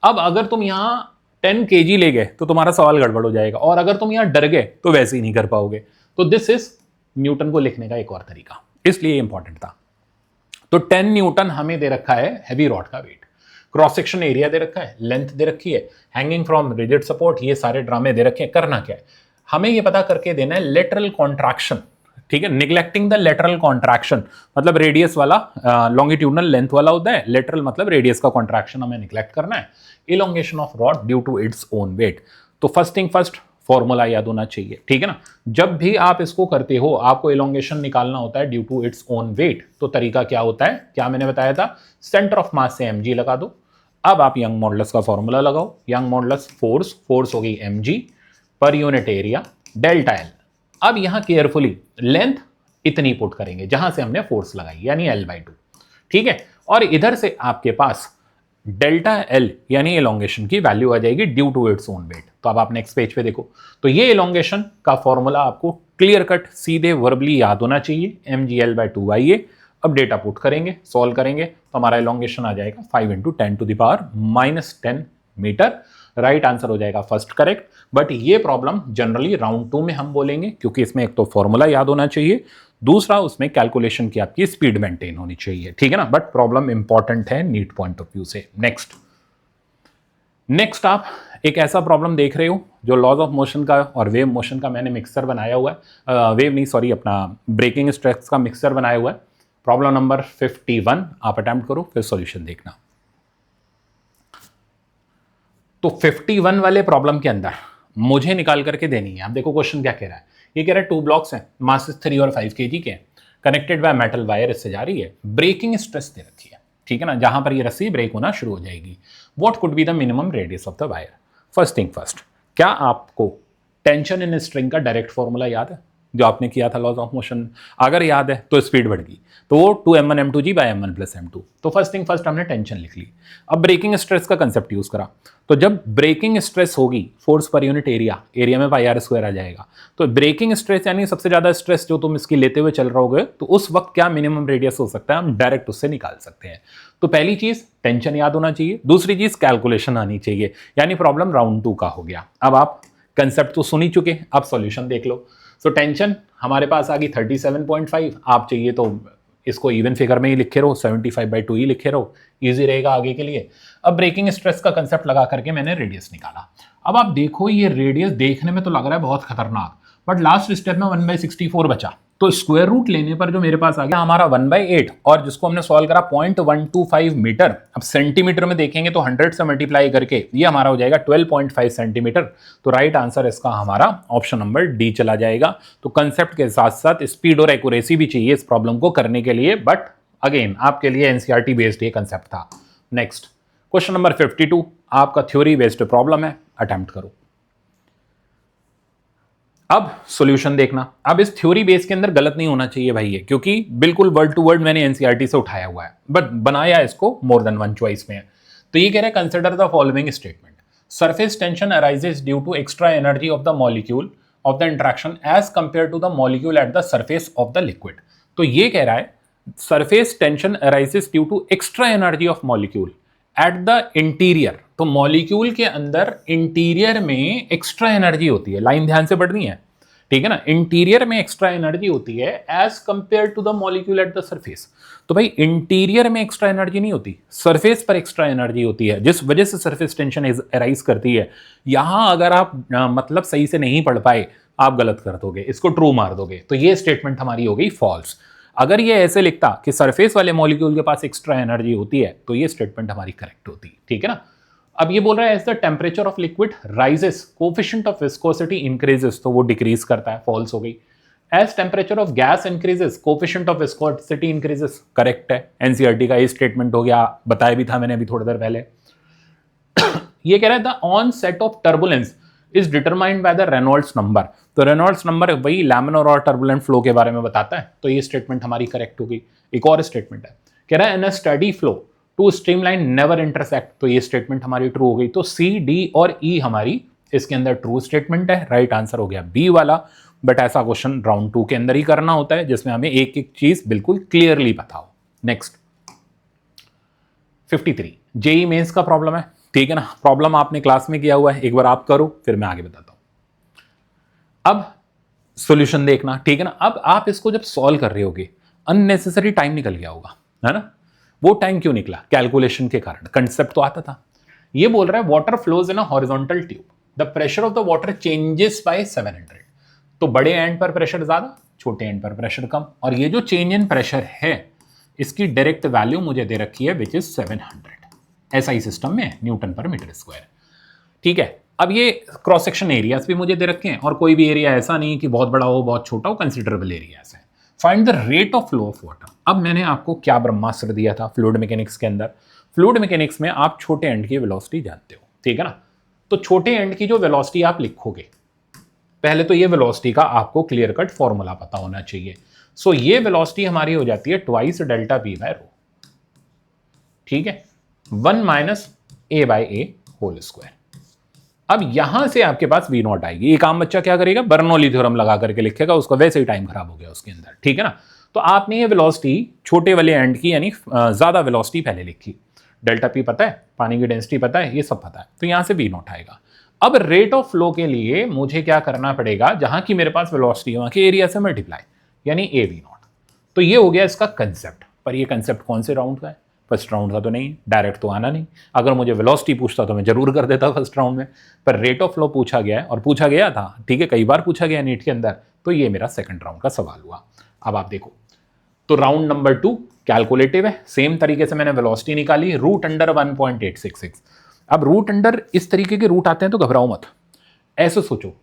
अब अगर तुम यहाँ 10 kg ले गए तो तुम्हारा सवाल गड़बड़ हो जाएगा, और अगर तुम यहाँ डर गए तो वैसे ही नहीं कर पाओगे। तो दिस इज न्यूटन को लिखने का एक और तरीका, इसलिए इंपॉर्टेंट था। तो 10 न्यूटन हमें दे रखा है हैवी रॉड का वेट, क्रॉस सेक्शन एरिया दे रखा है, लेंथ दे रखी है, हैंगिंग फ्रॉम रिजिड सपोर्ट, ये सारे ड्रामे दे रखे हैं। करना क्या है, हमें ये पता करके देना है लेटरल कॉन्ट्रैक्शन, ठीक है, निग्लेक्टिंग द लेटरल कॉन्ट्रैक्शन, मतलब रेडियस वाला लॉन्गिट्यूडनल लेंथ वाला होता है, लेटरल मतलब रेडियस का कॉन्ट्रैक्शन हमें निग्लेक्ट करना है। Elongation of rod due to its own weight, तो फर्स्ट थिंग फर्स्ट फॉर्मूला याद होना चाहिए, ठीक है ना। जब भी आप इसको करते हो आपको इलोंगेशन निकालना होता है due to its own weight, तो तरीका क्या होता है, क्या मैंने बताया था, सेंटर ऑफ मास से mg लगा दो। अब आप यंग मॉडुलस का फॉर्मूला लगाओ, यंग मॉडुलस फोर्स हो गई mg per unit area delta L. अब यहां केयरफुली लेंथ इतनी पुट करेंगे जहां से हमने फोर्स लगाई, यानी L/2, ठीक है। और इधर से आपके पास डेल्टा एल यानी एलोंगेशन की वैल्यू आ जाएगी due to its own weight. तो अब आप नेक्स्ट पेज पे देखो, तो ये एलोंगेशन का फॉर्मूला आपको क्लियर कट सीधे वर्बली याद होना चाहिए, mgl/2a। अब डेटा पुट करेंगे, सॉल्व करेंगे, तो हमारा एलोंगेशन आ जाएगा 5 × 10⁻⁻10 मीटर। राइट आंसर हो जाएगा फर्स्ट करेक्ट। बट ये प्रॉब्लम जनरली राउंड 2 में हम बोलेंगे, क्योंकि इसमें एक तो फॉर्मूला याद होना चाहिए, दूसरा उसमें कैलकुलेशन की आपकी स्पीड मेंटेन होनी चाहिए, ठीक है ना। बट प्रॉब्लम इंपॉर्टेंट है नीट पॉइंट ऑफ व्यू से। नेक्स्ट आप एक ऐसा प्रॉब्लम देख रहे हो जो लॉज ऑफ मोशन का और वेव मोशन का मैंने मिक्सर बनाया हुआ है, वेव नहीं सॉरी अपना ब्रेकिंग स्ट्रेस का मिक्सर बनाया हुआ है। प्रॉब्लम नंबर 51 आप अटेम्प्ट करो, फिर सॉल्यूशन देखना। तो 51 वाले प्रॉब्लम के अंदर मुझे निकाल करके देनी है। आप देखो क्वेश्चन क्या कह रहा है, ये कह रहा है 2 ब्लॉक्स हैं, मासेस 3 और 5 kg के, कनेक्टेड बाय मेटल वायर इससे जा रही है, ब्रेकिंग स्ट्रेस दे रखी है, ठीक है ना, जहां पर ये रस्सी ब्रेक होना शुरू हो जाएगी। What could be the minimum radius of the wire. First thing first, क्या आपको टेंशन इन स्ट्रिंग का डायरेक्ट फॉर्मूला याद है जो आपने किया था लॉज ऑफ मोशन? अगर याद है तो स्पीड बढ़ गई, तो वो 2m1m2g/m1 + m2। तो फर्स्ट थिंग फर्स्ट हमने टेंशन लिख ली। अब ब्रेकिंग स्ट्रेस का कंसेप्ट यूज करा, तो जब ब्रेकिंग स्ट्रेस होगी force per unit area, area में πr² आ जाएगा। तो ब्रेकिंग स्ट्रेस यानी सबसे ज्यादा स्ट्रेस जो तुम इसकी लेते हुए चल रहोगे, तो उस वक्त क्या मिनिमम रेडियस हो सकता है, हम डायरेक्ट उससे निकाल सकते हैं। तो पहली चीज टेंशन याद होना चाहिए, दूसरी चीज कैलकुलेशन आनी चाहिए, यानी प्रॉब्लम राउंड 2 का हो गया। अब आप कंसेप्ट तो सुन ही चुके, अब सॉल्यूशन देख लो। सो टेंशन हमारे पास आ गई 37.5, आप चाहिए तो इसको इवन फिगर में ही लिखे रहो, 75/2 ही लिखे रहो, इजी रहेगा आगे के लिए। अब ब्रेकिंग स्ट्रेस का कंसेप्ट लगा करके मैंने रेडियस निकाला। अब आप देखो ये रेडियस देखने में तो लग रहा है बहुत खतरनाक, बट लास्ट स्टेप में 1/64 बचा, तो स्क्वायर रूट लेने पर जो मेरे पास आ गया हमारा 1/8, और जिसको हमने सॉल्व करा 0.125 मीटर। अब सेंटीमीटर में देखेंगे तो 100 से मल्टीप्लाई करके ये हमारा हो जाएगा 12.5 सेंटीमीटर। तो राइट आंसर इसका हमारा ऑप्शन नंबर डी चला जाएगा। तो कंसेप्ट के साथ साथ स्पीड और एक्यूरेसी भी चाहिए इस प्रॉब्लम को करने के लिए, बट अगेन आपके लिए एनसीईआरटी बेस्ड ये कंसेप्ट था। नेक्स्ट क्वेश्चन नंबर 52 आपका थ्योरी बेस्ड प्रॉब्लम है, अटेम्प्ट करो। अब सॉल्यूशन देखना। अब इस थ्योरी बेस के अंदर गलत नहीं होना चाहिए भाई ये, क्योंकि बिल्कुल वर्ड टू वर्ड मैंने एनसीईआरटी से उठाया हुआ है, बट बनाया इसको मोर देन वन चॉइस में है। तो ये कह रहा है consider the following statement, surface tension arises due to extra energy of the molecule of the interaction as compare to the molecule at the surface of the liquid. तो ये कह रहा है surface tension arises due to extra energy of molecule at the interior. तो मॉलिक्यूल के अंदर इंटीरियर में एक्स्ट्रा एनर्जी होती है, लाइन ध्यान से पढ़नी है, ठीक है ना, इंटीरियर में एक्स्ट्रा एनर्जी होती है as compare to the molecule at the surface. तो भाई इंटीरियर में एक्स्ट्रा एनर्जी नहीं होती, सरफेस पर एक्स्ट्रा एनर्जी होती है, जिस वजह से सरफेस टेंशन अराइज करती है। यहां अगर आप मतलब सही से नहीं पढ़ पाए, आप गलत कर दोगे, इसको ट्रू मार दोगे, तो ये स्टेटमेंट हमारी हो गई फॉल्स। अगर ये ऐसे लिखता कि सरफेस वाले मॉलिक्यूल के पास एक्स्ट्रा एनर्जी होती है, तो ये स्टेटमेंट हमारी करेक्ट होती, ठीक है ना। अब ये बोल रहा है as the temperature of liquid rises coefficient of viscosity increases, तो वो डिक्रीज करता है, फॉल्स हो गई। As temperature of gas increases coefficient of viscosity increases, correct है। एनसीईआरटी का ये स्टेटमेंट हो गया, बताया भी था मैंने अभी थोड़ी देर पहले। ये कह रहा है the on set of turbulence is determined by the Reynolds number. तो रेनॉल्ड्स नंबर वही लैमिनर और टर्बुलेंट फ्लो के बारे में बताता है, तो ये स्टेटमेंट हमारी करेक्ट होगी। एक और स्टेटमेंट है, कह रहा है in a steady flow two streamline never intersect, तो ये स्टेटमेंट हमारी ट्रू हो गई। तो सी, डी और ई हमारी इसके अंदर ट्रू स्टेटमेंट है, राइट आंसर हो गया बी वाला। बट ऐसा क्वेश्चन राउंड 2 के अंदर ही करना होता है जिसमें हमें एक एक चीज बिल्कुल क्लियरली पता हो। नेक्स्ट 53 जेई मेंस का प्रॉब्लम है, ठीक है ना। प्रॉब्लम आपने क्लास में किया हुआ है, एक बार आप करो फिर मैं आगे बताता हूं। अब सॉल्यूशन देखना, ठीक है ना। अब आप इसको जब सॉल्व कर रहे होगे अननेसेसरी टाइम निकल गया होगा, है ना। वो टाइम क्यों निकला? कैलकुलेशन के कारण। कंसेप्ट तो आता था। ये बोल रहा है water flows in a horizontal tube, the pressure of the water changes by 700। तो बड़े एंड पर प्रेशर ज्यादा, छोटे एंड पर प्रेशर कम, और ये जो चेंज इन प्रेशर है इसकी डायरेक्ट वैल्यू मुझे दे रखी है विच इज 700। ऐसा ही सिस्टम में न्यूटन पर मीटर स्क्वायर, ठीक है। अब ये क्रॉस सेक्शन एरियाज भी मुझे दे रखे हैं, और कोई भी एरिया ऐसा नहीं कि बहुत बड़ा हो बहुत छोटा हो, कंसिडरेबल एरियाज है। Find the rate of flow of water. अब मैंने आपको क्या ब्रह्मास्त्र दिया था फ्लूइड मैकेनिक्स के अंदर? फ्लूइड मैकेनिक्स में आप छोटे एंड की वेलोसिटी जानते हो, ठीक है ना। तो छोटे एंड की जो वेलोसिटी आप लिखोगे, पहले तो ये वेलोसिटी का आपको क्लियर कट फॉर्मूला पता होना चाहिए। सो ये वेलोसिटी हमारी हो जाती है ट्वाइस डेल्टा पी बाय रो, ठीक है, 1 माइनस ए बाय ए होल स्क्वायर। अब यहां से आपके पास V नॉट आएगी। एक आम बच्चा क्या करेगा, बर्नौली थ्योरम लगा करके लिखेगा, उसका वैसे ही टाइम खराब हो गया उसके अंदर, ठीक है ना। तो आपने ये वेलोसिटी छोटे वाले एंड की यानी ज्यादा वेलोसिटी पहले लिखी, डेल्टा पी पता है, पानी की डेंसिटी पता है, ये सब पता है, तो यहां से V नॉट आएगा। अब रेट ऑफ फ्लो के लिए मुझे क्या करना पड़ेगा, जहां की मेरे पास वेलोसिटी वहां के एरिया से मल्टीप्लाई, यानी ए V नॉट। तो ये हो गया इसका कंसेप्ट। पर ये कंसेप्ट कौन से राउंड का है? फर्स्ट राउंड का तो नहीं, डायरेक्ट तो आना नहीं। अगर मुझे वेलोसिटी पूछता तो मैं जरूर कर देता फर्स्ट राउंड में, पर रेट ऑफ फ्लो पूछा गया है, और पूछा गया था, ठीक है, कई बार पूछा गया नीट के अंदर, तो ये मेरा सेकंड राउंड का सवाल हुआ। अब आप देखो, तो राउंड नंबर 2 कैलकुलेटिव है। सेम तरीके से मैंने वेलोसिटी निकाली, रूट अंडर 1.866। अब रूट अंडर इस तरीके के रूट आते हैं तो घबराओ मत, ऐसे सोचो,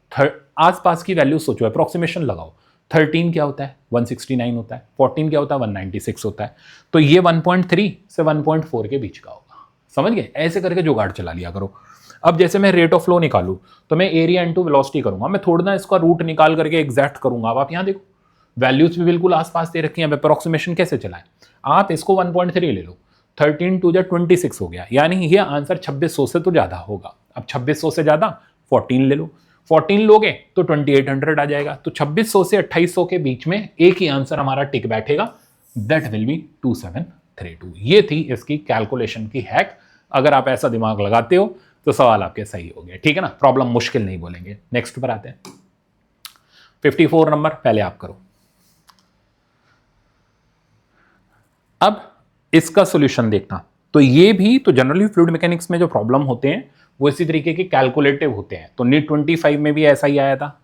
आसपास की वैल्यू सोचो, अप्रोक्सीमेशन लगाओ। 13 क्या होता है? 169 होता है। 14 क्या होता है? 196 होता है। तो ये 1.3 से 1.4 के बीच का होगा। समझ गए? ऐसे करके जुगाड़ चला लिया करो। अब जैसे मैं रेट ऑफ फ्लो निकालूं तो मैं एरिया इनटू वेलोसिटी करूंगा, मैं थोड़ा ना इसका रूट निकाल करके एग्जैक्ट करूंगा। अब आप यहां देखो, वैल्यूज भी बिल्कुल आसपास दे रखी हैं, अप्रोक्सीमेशन कैसे चलाएं? आप इसको 1.3 ले लो, 13 टू 26 हो गया, यानी ये आंसर 2600 से तो ज्यादा होगा। अब 2600 से ज्यादा 14 ले लो, 14 लोगे तो 2800 आ जाएगा। तो 2600 से 2800 के बीच में एक ही आंसर हमारा टिक बैठेगा, दैट विल बी 2732। ये थी इसकी कैलकुलेशन की हैक। अगर आप ऐसा दिमाग लगाते हो तो सवाल आपके सही हो गए, ठीक है ना। प्रॉब्लम मुश्किल नहीं बोलेंगे। नेक्स्ट पर आते हैं, 54 नंबर, पहले आप करो। अब इसका सॉल्यूशन देखना। तो ये भी तो जनरली फ्लूइड मैकेनिक्स में जो प्रॉब्लम होते हैं वो इसी तरीके के कैलकुलेटिव होते हैं। तो नीट 25 में भी ऐसा ही आया था,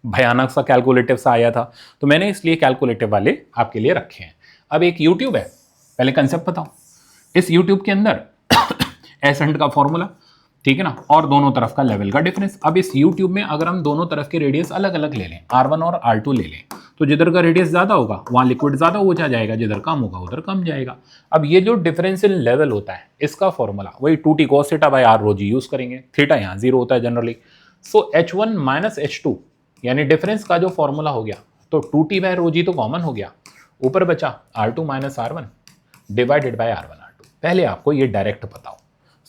भयानक सा कैलकुलेटिव सा आया था, तो मैंने इसलिए कैलकुलेटिव वाले आपके लिए रखे हैं। अब एक यूट्यूब है, पहले कंसेप्ट बताओ। इस यूट्यूब के अंदर एसेंट का फॉर्मूला, ठीक है ना, और दोनों तरफ का लेवल का डिफरेंस। अब इस यूट्यूब में अगर हम दोनों तरफ के रेडियस अलग अलग ले लें, R1 और R2 ले लें, तो जिधर का रेडियस ज्यादा होगा वहां लिक्विड ज्यादा हो जाएगा, जिधर कम होगा उधर कम जाएगा। अब ये जो डिफरेंशियल लेवल होता है इसका फॉर्मूला वही 2t cos theta by r rho g use करेंगे। थीटा यहाँ 0 होता है जनरली। सो H1 माइनस H2 यानी डिफरेंस का जो फॉर्मूला हो गया, तो 2t बाय rho g तो कॉमन हो गया, ऊपर बचा R2 minus R1 divided by R1 R2। पहले आपको ये डायरेक्ट बताओ,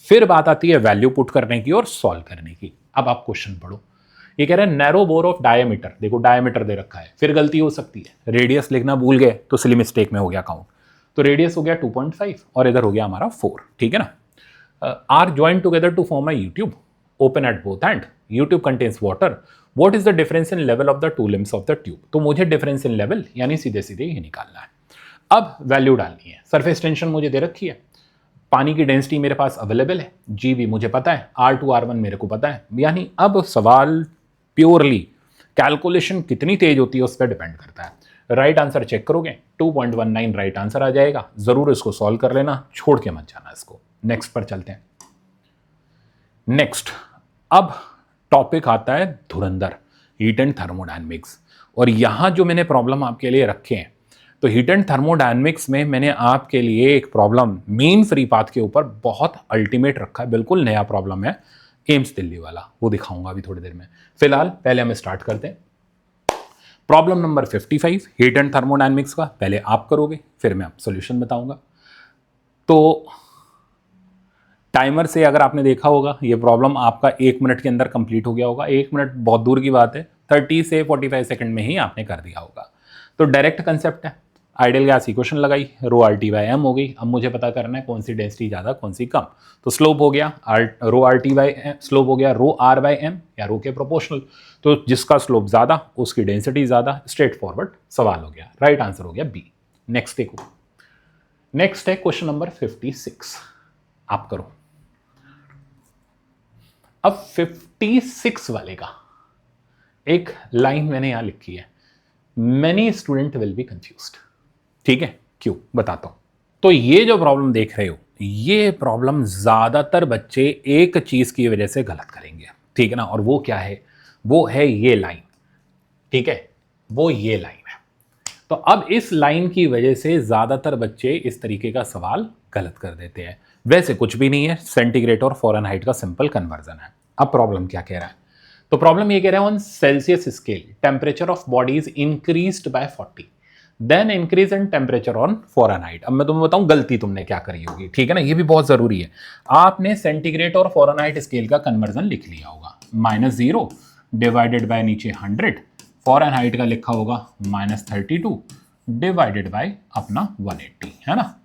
फिर बात आती है वैल्यू पुट करने की और सॉल्व करने की। अब आप क्वेश्चन पढ़ो। ये कह रहा है नैरो बोर ऑफ डायमीटर, देखो डायमीटर दे रखा है, फिर गलती हो सकती है, रेडियस लिखना भूल गए तो सिली मिस्टेक में हो गया काउंट। तो रेडियस हो गया 2.5 और इधर हो गया हमारा 4, ठीक है ना। Are join together to form a U tube, open at both end, U tube contains water, what is the difference in level of the two limbs of the tube. तो मुझे डिफरेंस इन लेवल यानी सीधे सीधे ये निकालना है। अब वैल्यू डालनी है। सरफेस टेंशन मुझे दे रखी है, पानी की डेंसिटी मेरे पास अवेलेबल है, जीवी मुझे पता है, R2 R1 मेरे को पता है। यानी अब सवाल प्योरली कैलकुलेशन कितनी तेज होती है उस पर डिपेंड करता है। राइट आंसर चेक करोगे 2.19 राइट आंसर आ जाएगा। जरूर इसको सॉल्व कर लेना, छोड़ के मत जाना इसको। नेक्स्ट पर चलते हैं। नेक्स्ट अब टॉपिक आता है धुरंधर, हीट एंड थर्मोडायनेमिक्स। और यहां जो मैंने प्रॉब्लम आपके लिए रखे हैं, तो हीट एंड थर्मोडायनेमिक्स में मैंने आपके लिए एक प्रॉब्लम मीन फ्री पाथ के ऊपर बहुत अल्टीमेट रखा है, बिल्कुल नया प्रॉब्लम है, एम्स दिल्ली वाला, वो दिखाऊंगा अभी थोड़ी देर में। फिलहाल पहले हम स्टार्ट करते हैं। Problem number 55 heat and thermodynamics का, पहले आप करोगे फिर मैं आप सॉल्यूशन बताऊंगा। तो टाइमर से अगर आपने देखा होगा ये प्रॉब्लम आपका 1 मिनट के अंदर कंप्लीट हो गया होगा। 1 मिनट बहुत दूर की बात है, 30 से 45 सेकंड में ही आपने कर दिया होगा। तो डायरेक्ट कंसेप्ट है, आइडियल गैस इक्वेशन लगाई, रो आर टी बाई एम हो गई। अब मुझे पता करना है कौन सी डेंसिटी ज़्यादा कौन सी कम। तो स्लोप हो गया रो आर टी बाई स्लोप हो गया रो आर बाई एम या रो के प्रोपोर्शनल। तो जिसका स्लोप ज़्यादा उसकी डेंसिटी ज़्यादा, स्ट्रेट फॉरवर्ड सवाल हो गया। राइट आंसर हो गया बी। नेक्स्ट देखो, नेक्स्ट है क्वेश्चन नंबर 56, आप करो। अब 56 वाले का एक लाइन मैंने यहां लिखी है, many student will be confused. ठीक है, क्यों बताता हूं। तो ये जो प्रॉब्लम देख रहे हो, ये प्रॉब्लम ज्यादातर बच्चे एक चीज की वजह से गलत करेंगे, ठीक है ना। और वो क्या है, वो है ये लाइन, ठीक है, वो ये लाइन है। तो अब इस लाइन की वजह से ज्यादातर बच्चे इस तरीके का सवाल गलत कर देते हैं। वैसे कुछ भी नहीं है, सेंटीग्रेड और फ़ारेनहाइट का सिंपल कन्वर्जन है। अब प्रॉब्लम क्या कह रहा है, तो प्रॉब्लम ये कह रहा है on Celsius scale temperature of body is increased by 40 then increase in temperature on Fahrenheit. अब मैं तुम्हें बताऊं गलती तुमने क्या करी होगी, ठीक है ना, ये भी बहुत जरूरी है। आपने सेंटीग्रेड और फ़ारेनहाइट स्केल का कन्वर्जन लिख लिया होगा, -0 डिवाइडेड बाय नीचे 100, फ़ारेनहाइट का लिखा होगा -32 डिवाइडेड बाय अपना 180, है ना।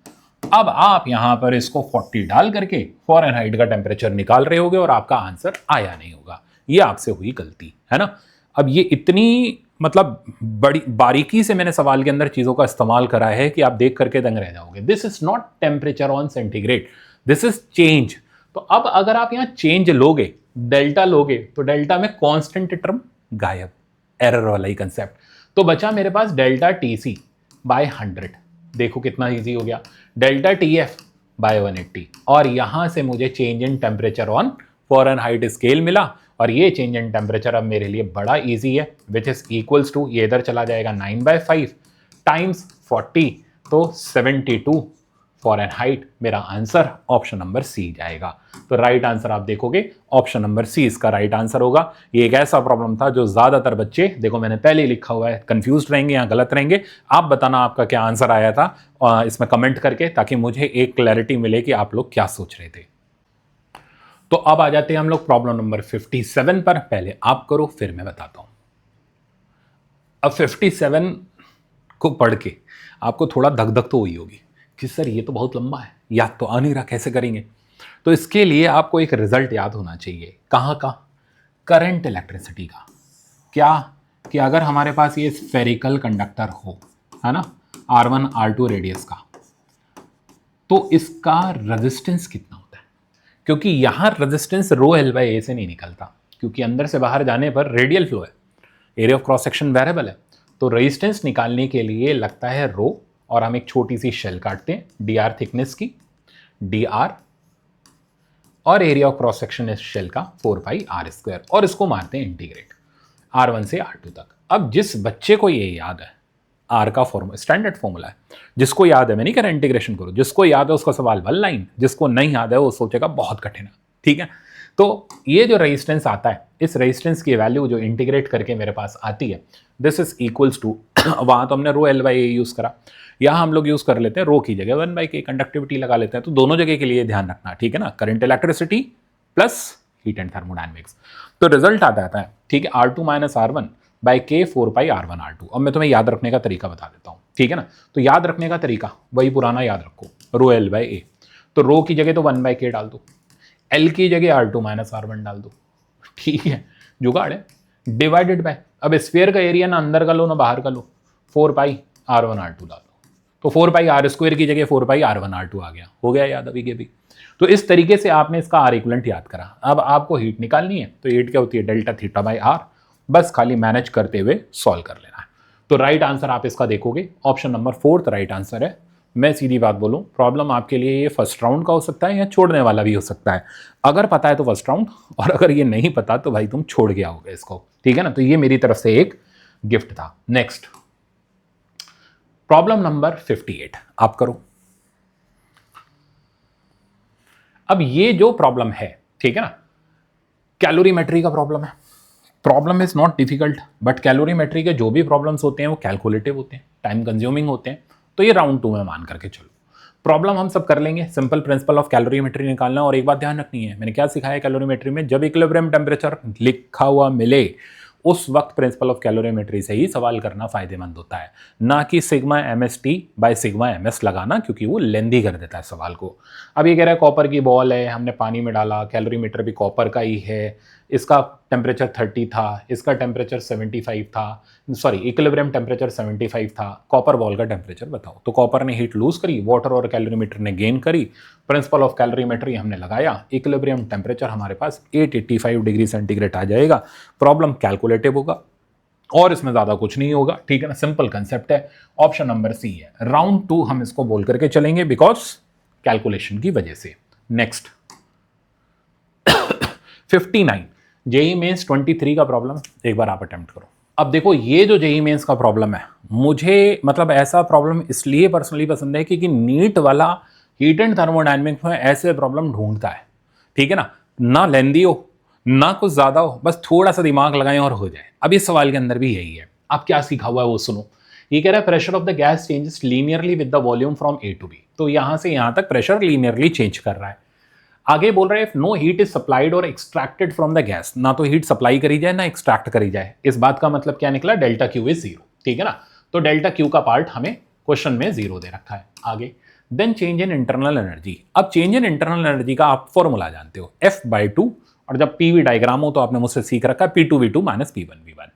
अब आप यहां पर इसको 40 डाल करके फ़ारेनहाइट का टेम्परेचर निकाल रहे होगे और आपका आंसर आया नहीं होगा। ये आपसे हुई गलती, है ना। अब ये इतनी मतलब बड़ी बारीकी से मैंने सवाल के अंदर चीजों का इस्तेमाल करा है कि आप देख करके दंग रह जाओगे। This is not temperature on centigrade, this is change. तो अब अगर आप यहां चेंज लोगे, डेल्टा लोगे, तो डेल्टा में कांस्टेंट टर्म गायब, एरर वाला ही कंसेप्ट। तो बचा मेरे पास डेल्टा टीसी बाय 100, देखो कितना इजी हो गया, डेल्टा टीएफ बाय 180, और यहां से मुझे change in temperature on Fahrenheit scale मिला। और ये चेंज इन टेम्परेचर अब मेरे लिए बड़ा इजी है, विच इज इक्वल्स टू, ये इधर चला जाएगा 9/5 टाइम्स 40, तो 72 फ़ारेनहाइट। मेरा आंसर ऑप्शन नंबर सी जाएगा। तो राइट आंसर आप देखोगे ऑप्शन नंबर सी इसका राइट आंसर होगा। ये एक ऐसा प्रॉब्लम था जो ज्यादातर बच्चे, देखो मैंने पहले ही लिखा हुआ है, कंफ्यूज रहेंगे या गलत रहेंगे। आप बताना आपका क्या आंसर आया था इसमें कमेंट करके, ताकि मुझे एक क्लैरिटी मिले कि आप लोग क्या सोच रहे थे। तो अब आ जाते हैं हम लोग प्रॉब्लम नंबर 57 पर। पहले आप करो फिर मैं बताता हूं। अब 57 को पढ़ के आपको थोड़ा धक धक तो हुई होगी कि सर ये तो बहुत लंबा है, याद तो आ नहीं रहा, कैसे करेंगे। तो इसके लिए आपको एक रिजल्ट याद होना चाहिए, कहाँ का, करंट इलेक्ट्रिसिटी का। क्या कि अगर हमारे पास ये स्फेरिकल कंडक्टर हो, है ना, R1 R2 रेडियस का, तो इसका रेजिस्टेंस कितना होता है। क्योंकि यहां रेजिस्टेंस रो एल बाई ए से नहीं निकलता, क्योंकि अंदर से बाहर जाने पर रेडियल फ्लो है, area of cross section variable है। तो रेजिस्टेंस निकालने के लिए लगता है रो, और हम एक छोटी सी शेल काटते हैं डी थिकनेस की, dr, और एरिया ऑफ क्रॉस सेक्शन इस शेल का 4πr², और इसको मारते हैं इंटीग्रेट R1 से R2 तक। अब जिस बच्चे को ये याद है, आर का फॉर्मूला स्टैंडर्ड फॉर्मूला है, जिसको याद है, मैं नहीं कह रहा इंटीग्रेशन करो, जिसको याद है उसका सवाल 1 लाइन, जिसको नहीं याद है वो सोचेगा बहुत कठिन है, ठीक है। तो ये जो रेजिस्टेंस आता है, इस रेजिस्टेंस की वैल्यू जो इंटीग्रेट करके मेरे पास आती है, दिस इज इक्वल्स टू, वहां तो हमने rho L by A use करा, यहाँ हम लोग यूज कर लेते हैं रो की जगह 1/k, कंडक्टिविटी लगा लेते हैं। तो दोनों जगह के लिए ध्यान रखना, ठीक है ना, current electricity plus heat and thermodynamics. तो रिजल्ट आता है, ठीक है, R2 - R1 by K 4πr1 R2। अब मैं तुम्हें याद रखने का तरीका बता देता हूँ, ठीक है ना। तो याद रखने का तरीका वही पुराना याद रखो, रो एल बाई ए। तो रो की जगह तो 1/k डाल दो, एल की जगह R2 - R1 डाल दो, ठीक है, जुगाड़ है। डिवाइडेड बाय, अब स्फीयर का एरिया ना अंदर का लो ना बाहर का लो, 4πr1 R2 डाल दो, तो 4πr² की जगह 4πr1 R2 आ गया, हो गया याद अभी के भी। तो इस तरीके से आपने इसका आर इक्विवेलेंट याद करा। अब आपको हीट निकालनी है, तो हीट क्या होती है, डेल्टा थीटा बाई आर, बस खाली मैनेज करते हुए सॉल्व कर लेना है। तो राइट आंसर आप इसका देखोगे ऑप्शन नंबर 4 राइट आंसर है। मैं सीधी बात बोलूं, प्रॉब्लम आपके लिए ये फर्स्ट राउंड का हो सकता है या छोड़ने वाला भी हो सकता है। अगर पता है तो फर्स्ट राउंड, और अगर ये नहीं पता तो भाई तुम छोड़ गया होगा इसको, ठीक है ना। तो ये मेरी तरफ से एक गिफ्ट था। नेक्स्ट प्रॉब्लम नंबर 58 आप करो। अब ये जो प्रॉब्लम है, ठीक है ना, कैलोरीमेट्री का प्रॉब्लम है। Problem is not difficult, but calorimetry के जो भी प्रॉब्लम्स होते हैं वो कैलकुलेटिव होते हैं, टाइम कंज्यूमिंग होते हैं। तो ये राउंड 2 में मान करके चलो, प्रॉब्लम हम सब कर लेंगे। सिंपल प्रिंसिपल ऑफ कैलोरीमेट्री निकालना। और एक बात ध्यान रखनी है, मैंने क्या सिखाया कैलोरीमेट्री में, जब इक्विलिब्रियम टेम्परेचर लिखा हुआ मिले उस वक्त प्रिंसिपल ऑफ कैलोरीमेट्री से ही सवाल करना फायदेमंद होता है, ना कि sigma MST by sigma MS लगाना, क्योंकि वो लेंदी कर देता है सवाल को। अब ये कह रहा है कॉपर की बॉल है, हमने पानी में डाला, कैलोरीमीटर भी कॉपर का ही है, इसका टेम्परेचर 30 था, इसका टेम्परेचर 75 था, सॉरी इक्विलिब्रियम टेम्परेचर 75 था, कॉपर बॉल का टेम्परेचर बताओ। तो कॉपर ने हीट लूज करी, वाटर और कैलोरीमीटर ने गेन करी, प्रिंसिपल ऑफ कैलोरीमेट्री हमने लगाया, इक्विलिब्रियम टेम्परेचर हमारे पास 885 डिग्री सेंटीग्रेड आ जाएगा। प्रॉब्लम कैलकुलेटिव होगा और इसमें ज़्यादा कुछ नहीं होगा, ठीक है ना, सिंपल कंसेप्ट है। ऑप्शन नंबर सी है। राउंड 2 हम इसको बोल करके चलेंगे बिकॉज कैलकुलेशन की वजह से। नेक्स्ट 59 जेई मेंस 23 का प्रॉब्लम एक बार आप अटेम्प्ट करो। अब देखो ये जो जेई मेंस का प्रॉब्लम है, मुझे मतलब ऐसा प्रॉब्लम इसलिए पर्सनली पसंद है क्योंकि नीट वाला हीट एंड थर्मोडायनेमिक्स में ऐसे प्रॉब्लम ढूंढता है, ठीक है ना लेंदी हो ना कुछ ज्यादा हो, बस थोड़ा सा दिमाग लगाएं और हो जाए। अब इस सवाल के अंदर भी यही है। अब क्या सीखा हुआ है वो सुनो। ये कह रहा है pressure of the gas changes linearly with the volume from A to B. तो यहां से यहां तक प्रेशर लीनियरली चेंज कर रहा है। आगे बोल रहा है if no heat is supplied और एक्सट्रैक्टेड फ्रॉम द गैस, ना तो हीट सप्लाई करी जाए ना एक्सट्रैक्ट करी जाए। इस बात का मतलब क्या निकला, डेल्टा क्यू इज 0, ठीक है ना। तो डेल्टा क्यू का पार्ट हमें क्वेश्चन में 0 दे रखा है। आगे then change in internal energy. अब चेंज इन इंटरनल एनर्जी का आप फॉर्मूला जानते हो, F/2, और जब पीवी डायग्राम हो तो आपने मुझसे सीख रखा है P2V2 माइनस P1V1,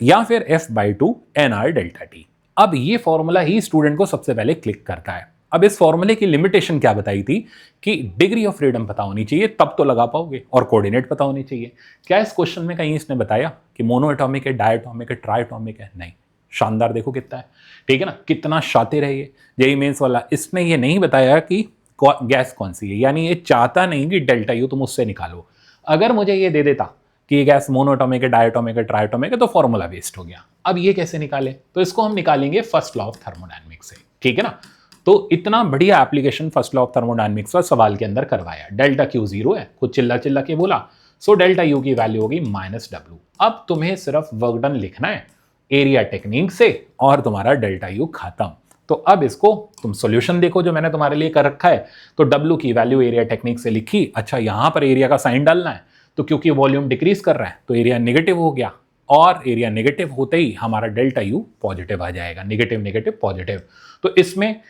या फिर F/2 NR डेल्टा T। अब ये फॉर्मूला ही स्टूडेंट को सबसे पहले क्लिक करता है। अब इस फॉर्मूले की लिमिटेशन क्या बताई थी कि डिग्री ऑफ फ्रीडम पता होनी चाहिए तब तो लगा पाओगे, और कोऑर्डिनेट पता होनी चाहिए। क्या इस क्वेश्चन में कहीं इसने बताया कि मोनो एटॉमिक है, डायटॉमिक है, ट्राइटॉमिक है? नहीं। शानदार, देखो कितना है, ठीक है ना, कितना शातिर है ये जेईई मेंस वाला। इसने ये नहीं बताया कि गैस कौन सी है, यानी ये चाहता नहीं कि डेल्टा यू तुम उससे निकालो। अगर मुझे ये दे देता कि ये गैस मोनोटॉमिक है, डायटॉमिक है, ट्राइटॉमिक है, तो फॉर्मूला वेस्ट हो गया। अब ये कैसे निकाले, तो इसको हम निकालेंगे फर्स्ट लॉ ऑफ थर्मोडायनेमिक्स से, ठीक है ना। तो इतना बढ़िया application first law of thermodynamics का सवाल के अंदर करवाया। डेल्टा क्यू 0 है, खुद चिल्ला चिल्ला के बोला, सो डेल्टा यू की वैल्यू होगी -W। अब तुम्हें सिर्फ वर्क डन लिखना है एरिया टेक्निक से और तुम्हारा डेल्टा यू खत्म। तो अब इसको तुम सॉल्यूशन देखो जो मैंने तुम्हारे लिए कर रखा है। तो W की वैल्यू एरिया टेक्निक से लिखी। अच्छा, यहां पर एरिया का साइन डालना है, तो क्योंकि वॉल्यूम डिक्रीज कर रहा है तो एरिया नेगेटिव हो गया, और एरिया नेगेटिव होते ही हमारा डेल्टा यू पॉजिटिव आ जाएगा। नेगेटिव नेगेटिव पॉजिटिव, तो इसमें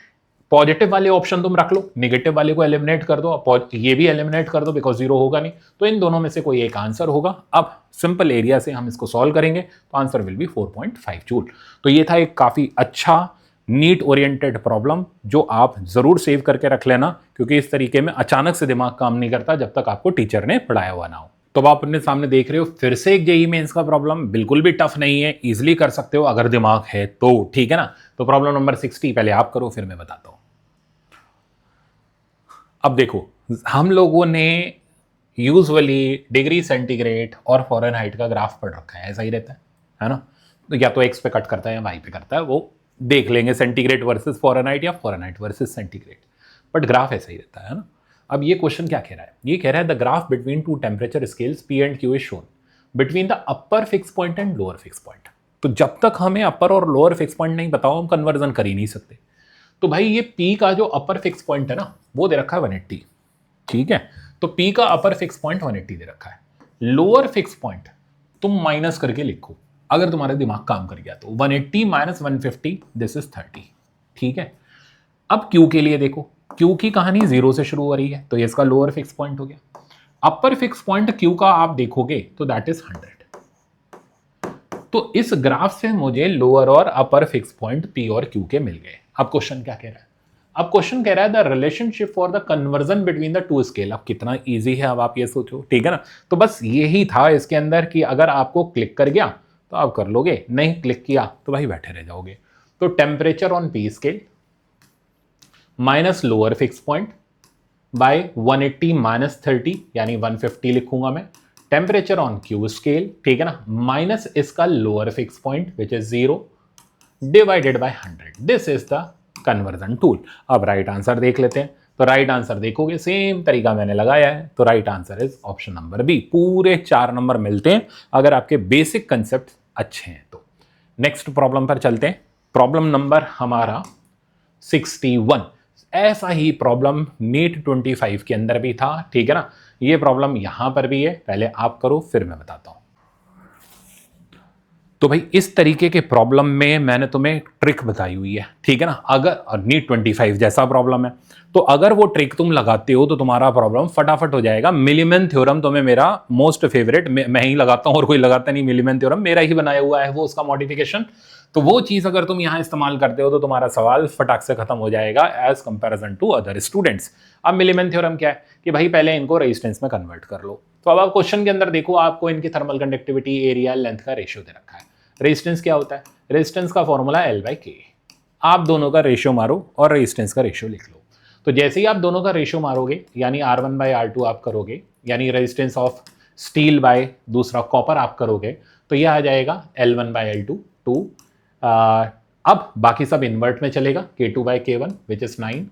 पॉजिटिव वाले ऑप्शन तुम रख लो, नेगेटिव वाले को एलिमिनेट कर दो, ये भी एलिमिनेट कर दो बिकॉज 0 होगा नहीं। तो इन दोनों में से कोई एक आंसर होगा। अब सिंपल एरिया से हम इसको सॉल्व करेंगे तो आंसर विल बी 4.5 जूल। तो ये था एक काफी अच्छा नीट ओरिएंटेड प्रॉब्लम जो आप जरूर सेव करके रख लेना, क्योंकि इस तरीके में अचानक से दिमाग काम नहीं करता जब तक आपको टीचर ने पढ़ाया हुआ ना हो। तो आप अपने सामने देख रहे हो फिर से एक जेईई मेंस का प्रॉब्लम, बिल्कुल भी टफ नहीं है, इजीली कर सकते हो अगर दिमाग है तो, ठीक है ना। तो प्रॉब्लम नंबर 60 पहले आप करो, फिर मैं बताता हूं। अब देखो, हम लोगों ने यूजुअली डिग्री सेंटीग्रेड और फॉरेनहाइट का ग्राफ पढ़ रखा है, ऐसा ही रहता है ना। तो या तो एक्स पे कट करता है या वाई पे करता है, वो देख लेंगे, सेंटीग्रेड वर्सेस फॉरेनहाइट या Fahrenheit versus centigrade, but graph ऐसा ही रहता है ना। अब ये क्वेश्चन क्या कह रहा है, ये कह रहा है the graph between two temperature scales P and Q is shown between the upper fix point and lower fix point. तो जब तक हमें अपर और लोअर फिक्स पॉइंट नहीं बताओ हम कन्वर्जन कर ही नहीं सकते। तो भाई ये P का जो अपर फिक्स पॉइंट है ना वो दे रखा है 180, ठीक है। तो P का अपर फिक्स पॉइंट 180 दे रखा है। लोअर फिक्स पॉइंट तुम माइनस करके लिखो, अगर तुम्हारा दिमाग काम कर गया तो 180 माइनस 150 दिस इज 30, ठीक है। अब Q के लिए देखो, Q की कहानी 0 से शुरू हो रही है तो ये इसका लोअर फिक्स पॉइंट हो गया। अपर फिक्स पॉइंट Q का आप देखोगे तो दैट इज 100। तो इस ग्राफ से मुझे लोअर और अपर फिक्स पॉइंट P और Q के मिल गए। अब क्वेश्चन क्या कह रहा है, अब क्वेश्चन कह रहा है the relationship for the conversion between the two scale. अब कितना इजी है, अब आप ये सोचो, ठीक है ना। तो बस यही था इसके अंदर कि अगर आपको क्लिक कर गया तो आप कर लोगे, नहीं क्लिक किया तो भाई बैठे रह जाओगे। तो temperature on P scale minus lower fix point by 180 minus 30 यानी 150 लिखूंगा मैं। टेम्परेचर ऑन Q स्केल, ठीक है ना, माइनस इसका lower fix point which is 0 divided by 100। This is the conversion tool. अब राइट आंसर देख लेते हैं। तो राइट आंसर देखोगे सेम तरीका मैंने लगाया है, तो right answer is option number B. पूरे 4 नंबर मिलते हैं अगर आपके बेसिक कंसेप्ट अच्छे हैं तो। नेक्स्ट प्रॉब्लम पर चलते हैं। प्रॉब्लम नंबर हमारा 61। ऐसा ही प्रॉब्लम नीट 25 के अंदर भी था, ठीक है ना। ये प्रॉब्लम यहां पर भी है, पहले आप करो फिर मैं बताता हूं। तो भाई इस तरीके के प्रॉब्लम में मैंने तुम्हें ट्रिक बताई हुई है, ठीक है ना। अगर नीट 25 जैसा प्रॉब्लम है तो अगर वो ट्रिक तुम लगाते हो तो तुम्हारा प्रॉब्लम फटाफट हो जाएगा। मिलीमैन थ्योरम तुम्हें मेरा मोस्ट फेवरेट, मैं ही लगाता हूं और कोई लगाता नहीं। मिलीमैन थ्योरम मेरा ही बनाया हुआ है वो, उसका मॉडिफिकेशन। तो वो चीज अगर तुम यहां इस्तेमाल करते हो तो तुम्हारा सवाल फटाक से खत्म हो जाएगा as comparison to other students. अब मिलीमैन थ्योरम क्या है कि भाई पहले इनको रेजिस्टेंस में कन्वर्ट कर लो। तो अब आप क्वेश्चन के अंदर देखो, आपको इनकी थर्मल कंडक्टिविटी, एरिया, लेंथ का रेशियो दे रखा है। रेजिस्टेंस क्या होता है? रेजिस्टेंस का फॉर्मूला L/K। आप दोनों का रेशियो मारो और रेजिस्टेंस का रेशियो लिख लो। तो जैसे ही आप दोनों का रेशियो मारोगे, यानी R1/R2 आप करोगे, यानी रेजिस्टेंस ऑफ स्टील बाय दूसरा कॉपर आप करोगे, तो यह आ जाएगा L1/L2 2। अब बाकी सब इन्वर्ट में चलेगा, K2/K1 which is 9,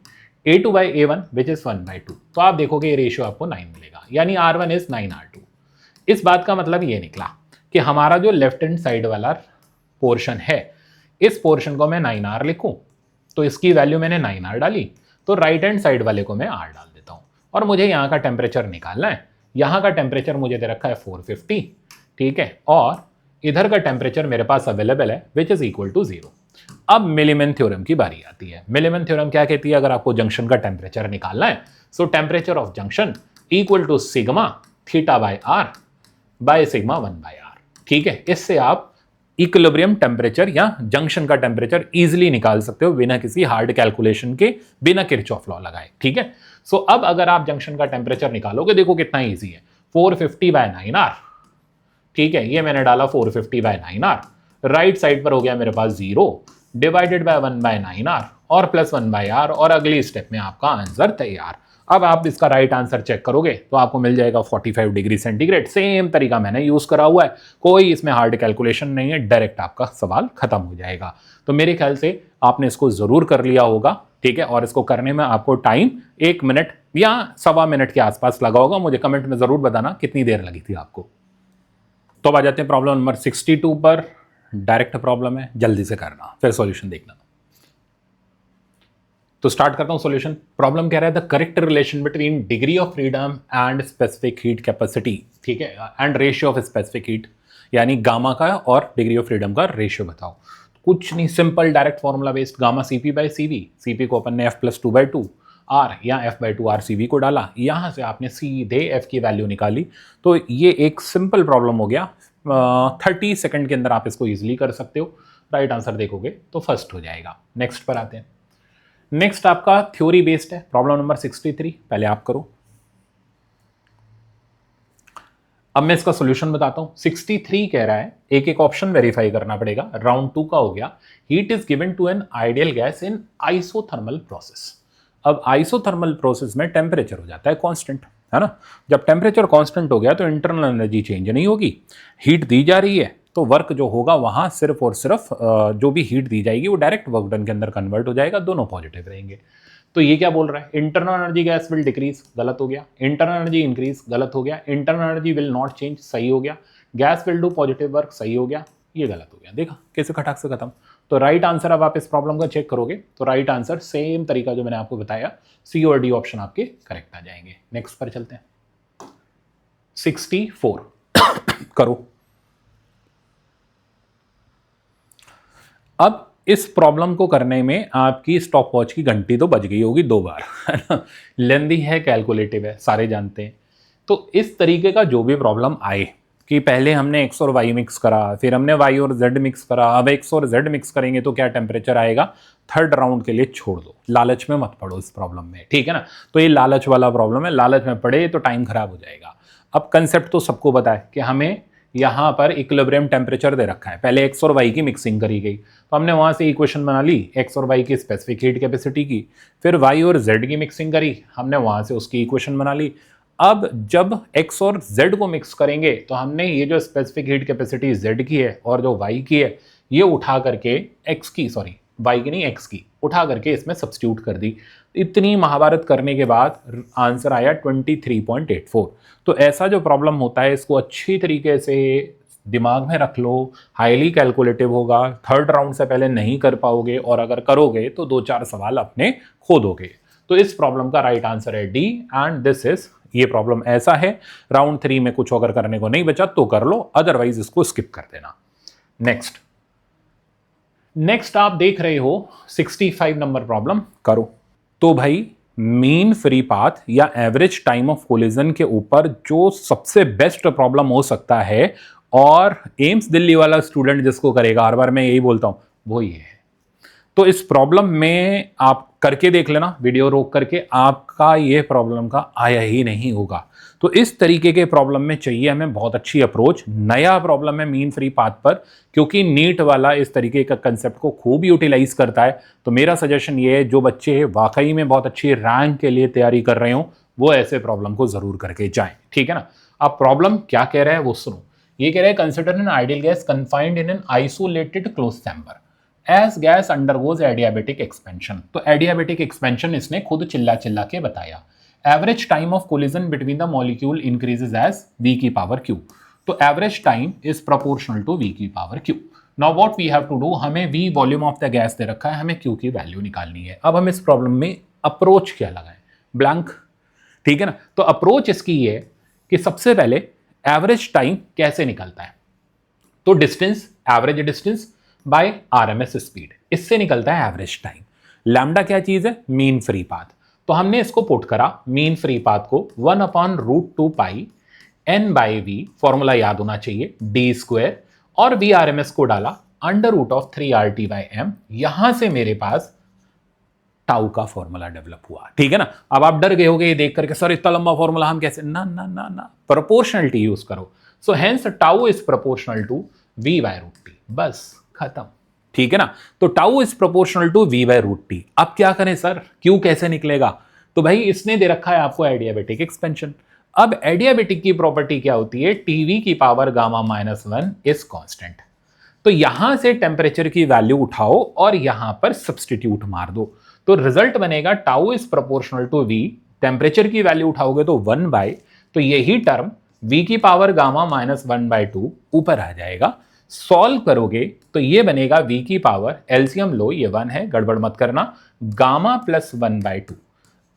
A2/A1 which is 1/2। तो आप देखोगे ये रेशियो आपको 9 मिलेगा, यानी R1 इज 9R2। इस बात का मतलब ये निकला कि हमारा जो लेफ्ट हैंड साइड वाला पोर्शन है, इस पोर्शन को मैं 9R लिखूं तो इसकी वैल्यू मैंने 9R डाली, तो राइट हैंड साइड वाले को मैं R डाल देता हूं। और मुझे यहां का टेम्परेचर निकालना है। यहां का टेम्परेचर मुझे दे रखा है 450, ठीक है, और इधर का टेम्परेचर मेरे पास अवेलेबल है विच इज इक्वल टू 0। अब मिलीमैन थ्योरम की बारी आती है। मिलीमैन थ्योरम क्या कहती है? अगर आपको जंक्शन का टेम्परेचर निकालना है, so temperature of junction equal to sigma θ/R by sigma 1/R, ठीक है। इससे आप इक्विलिब्रियम टेम्परेचर या जंक्शन का टेम्परेचर इजीली निकाल सकते हो बिना किसी हार्ड कैलकुलेशन के, बिना किरचॉफ लॉ लगाए, ठीक है। सो अब अगर आप जंक्शन का टेम्परेचर निकालोगे, देखो कितना इजी है, 450/9R, ठीक है, ये मैंने डाला 450/9R। राइट साइड पर हो गया मेरे पास 0 डिवाइडेड बाय 1/9R और प्लस 1/R, और अगली स्टेप में आपका आंसर तैयार। अब आप इसका राइट आंसर चेक करोगे तो आपको मिल जाएगा 45 डिग्री सेंटीग्रेड। सेम तरीका मैंने यूज करा हुआ है, कोई इसमें हार्ड कैलकुलेशन नहीं है, डायरेक्ट आपका सवाल खत्म हो जाएगा। तो मेरे ख्याल से आपने इसको जरूर कर लिया होगा, ठीक है। और इसको करने में आपको टाइम 1 मिनट या 1.25 मिनट के आसपास लगा होगा। मुझे कमेंट में जरूर बताना कितनी देर लगी थी आपको। तो अब आ जाते हैं प्रॉब्लम नंबर 62 पर। डायरेक्ट प्रॉब्लम है, जल्दी से करना, फिर सॉल्यूशन देखना। तो स्टार्ट करता हूं सॉल्यूशन। प्रॉब्लम कह रहा है the correct relation between degree of freedom and specific heat capacity, ठीक है, and ratio of specific heat, यानी गामा का और डिग्री ऑफ फ्रीडम का रेशियो बताओ। कुछ नहीं, simple direct formula based, gamma CP/CV। CP को अपन ने F+2/2 R या F/2R CV को डाला, यहां से आपने सीधे F की वैल्यू निकाली। तो ये एक सिंपल प्रॉब्लम हो गया। 30 सेकंड के अंदर आप इसको इजीली कर सकते हो। राइट आंसर देखोगे तो फर्स्ट हो जाएगा। नेक्स्ट पर आते हैं। नेक्स्ट आपका थ्योरी बेस्ड है, प्रॉब्लम नंबर 63। पहले आप करो, अब मैं इसका सॉल्यूशन बताता हूं। 63 कह रहा है, एक एक ऑप्शन वेरीफाई करना पड़ेगा। राउंड 2 का हो गया, heat is given to an ideal gas in isothermal process. अब आइसोथर्मल प्रोसेस में टेम्परेचर हो जाता है कांस्टेंट, है ना। जब टेम्परेचर कांस्टेंट हो गया तो इंटरनल एनर्जी चेंज नहीं होगी, हीट दी जा रही है, तो वर्क जो होगा वहां सिर्फ और सिर्फ जो भी हीट दी जाएगी वो डायरेक्ट वर्क डन के अंदर कन्वर्ट हो जाएगा, दोनों पॉजिटिव रहेंगे। तो ये क्या बोल रहा है? Internal energy gas will decrease, गलत हो गया। इंटरनल एनर्जी इंक्रीज, गलत हो गया। Internal energy will not change, सही हो गया। Gas will do positive work, सही हो गया। ये गलत हो गया। देखा कैसे खटाक से खत्म। तो राइट आंसर, अब आप इस प्रॉब्लम का चेक करोगे तो राइट आंसर सेम तरीका जो मैंने आपको बताया, C और D ऑप्शन आपके करेक्ट आ जाएंगे। नेक्स्ट पर चलते हैं। 64 करो। अब इस प्रॉब्लम को करने में आपकी स्टॉप वॉच की घंटी तो बज गई होगी 2 बार, है ना। लेंदी है, कैलकुलेटिव है, सारे जानते हैं। तो इस तरीके का जो भी प्रॉब्लम आए कि पहले हमने x और y मिक्स करा, फिर हमने y और z मिक्स करा, अब x और z मिक्स करेंगे तो क्या टेम्परेचर आएगा, थर्ड राउंड के लिए छोड़ दो। लालच में मत पड़ो इस प्रॉब्लम में, ठीक है ना। तो ये लालच वाला प्रॉब्लम है, लालच में पड़े तो टाइम खराब हो जाएगा। अब कंसेप्ट तो सबको पता है कि हमें यहाँ पर इक्विलिब्रियम टेम्परेचर दे रखा है, पहले x और y की मिक्सिंग करी गई, तो हमने वहाँ से इक्वेशन बना ली x और y की स्पेसिफिक हीट कैपेसिटी की, फिर y और z की मिक्सिंग करी, हमने वहाँ से उसकी इक्वेशन बना ली। अब जब x और z को मिक्स करेंगे तो हमने ये जो स्पेसिफिक हीट कैपेसिटी z की है और जो y की है, ये उठा करके x की, सॉरी y की नहीं x की, उठा करके इसमें सब्स्टिट्यूट कर दी। इतनी महाभारत करने के बाद आंसर आया 23.84। तो ऐसा जो प्रॉब्लम होता है इसको अच्छी तरीके से दिमाग में रख लो, हाईली कैलकुलेटिव होगा, थर्ड राउंड से पहले नहीं कर पाओगे, और अगर करोगे तो 2-4 सवाल अपने खो दोगे। तो इस प्रॉब्लम का राइट आंसर है डी, एंड दिस इज, ये प्रॉब्लम ऐसा है। राउंड 3 में कुछ अगर करने को नहीं बचा तो कर लो, अदरवाइज इसको स्किप कर देना। नेक्स्ट आप देख रहे हो 65 नंबर प्रॉब्लम करो। तो भाई मीन फ्री पाथ या एवरेज टाइम ऑफ कोलिजन के ऊपर जो सबसे बेस्ट प्रॉब्लम हो सकता है और एम्स दिल्ली वाला स्टूडेंट जिसको करेगा, हर बार मैं यही बोलता हूं, वो ये है। तो इस प्रॉब्लम में आप करके देख लेना, वीडियो रोक करके, आपका ये प्रॉब्लम का आया ही नहीं होगा। तो इस तरीके के प्रॉब्लम में चाहिए हमें बहुत अच्छी अप्रोच। नया प्रॉब्लम है मीन फ्री पाथ पर, क्योंकि नीट वाला इस तरीके का कंसेप्ट को खूब यूटिलाइज करता है। तो मेरा सजेशन ये है, जो बच्चे वाकई में बहुत अच्छी रैंक के लिए तैयारी कर रहे हो वो ऐसे प्रॉब्लम को जरूर करके जाएं, ठीक है ना। अब प्रॉब्लम क्या कह रहा है वो सुनो। ये कह रहा है consider an ideal gas confined in an isolated close chamber as gas undergoes adiabatic expansion. तो एडियाबेटिक एक्सपेंशन इसने खुद चिल्ला चिल्ला के बताया। Average time of collision between the molecule increases as v की पावर q। तो average time is proportional to v की power q। Now what we have to do, हमें v volume of the gas दे रखा है, हमें q की वैल्यू निकालनी है। अब हम इस प्रॉब्लम में अप्रोच क्या लगाएं, ब्लैंक, ठीक है ना। तो अप्रोच इसकी ये है कि सबसे पहले एवरेज टाइम कैसे निकलता है, तो distance, average distance by RMS speed, इससे निकलता है एवरेज टाइम। लैम्डा क्या चीज है, मीन फ्री पाथ। तो हमने इसको पुट करा मीन फ्री पाथ को 1/√2 पाई n बाई वी, फॉर्मूला याद होना चाहिए, डी स्क्वायर, और वी आरएमएस को डाला √3RT/m। यहां से मेरे पास टाउ का फॉर्मूला डेवलप हुआ, ठीक है ना। अब आप डर गए होगे ये देख करके, सर इतना लंबा फॉर्मूला हम कैसे, ना ना ना ना, प्रोपोर्शनलिटी यूज करो। So hence tau is proportional to v/√t, बस खत्म, ठीक है ना। तो tau is proportional to v/√t। अब क्या करें सर, क्यू कैसे निकलेगा, तो भाई इसने दे रखा है आपको एडियाबेटिक एक्सपेंशन। अब एडियाबेटिक की प्रॉपर्टी क्या होती है, टीवी की पावर गामा-1 इज कांस्टेंट। तो यहां से टेम्परेचर की वैल्यू उठाओ और यहां पर सब्सटीट्यूट मार दो, तो रिजल्ट बनेगा tau is proportional to v। Temperature की वैल्यू उठाओगे तो 1/, तो यही टर्म v की पावर गामा-1/2 ऊपर आ जाएगा। सॉल्व करोगे तो ये बनेगा v की पावर, एलसीएम लो, ये 1 है, गड़बड़ मत करना, गामा प्लस 1/2।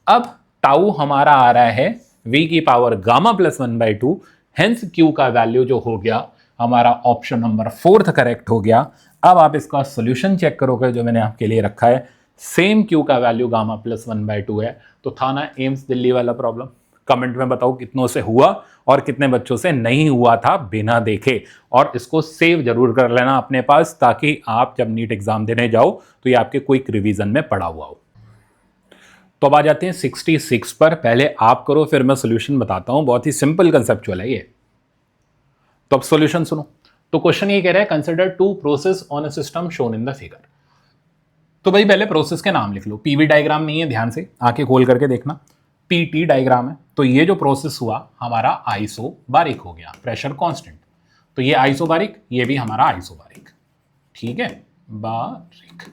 अब टाउ हमारा आ रहा है v की power gamma plus 1/2, hence q का वैल्यू जो हो गया हमारा ऑप्शन नंबर 4 करेक्ट हो गया। अब आप इसका सॉल्यूशन चेक करोगे जो मैंने आपके लिए रखा है, सेम q का वैल्यू गामा प्लस 1/2 है। तो था ना एम्स दिल्ली वाला प्रॉब्लम। कमेंट में बताओ कितनों से हुआ और कितने बच्चों से नहीं हुआ था बिना देखे, और इसको सेव जरूर कर लेना अपने पास, ताकि आप जब नीट एग्जाम देने जाओ तो ये आपके क्विक रिवीजन में पड़ा हुआ हो। तो अब आ जाते हैं 66 पर। पहले आप करो फिर मैं सोल्यूशन बताता हूं, बहुत ही सिंपल कंसेप्चुअल है ये। तो अब सोल्यूशन सुनो। तो क्वेश्चन ये कह रहा है consider 2 process on a system shown in the figure. तो भाई पहले प्रोसेस के नाम लिख लो, पीवी डायग्राम नहीं है, ध्यान से आंखें खोल करके देखना, पीटी डायग्राम है। तो ये जो प्रोसेस हुआ हमारा आइसोबारिक हो गया, प्रेशर कांस्टेंट। तो ये आइसोबारिक, ये भी हमारा आइसोबारिक, ठीक है, बारिक।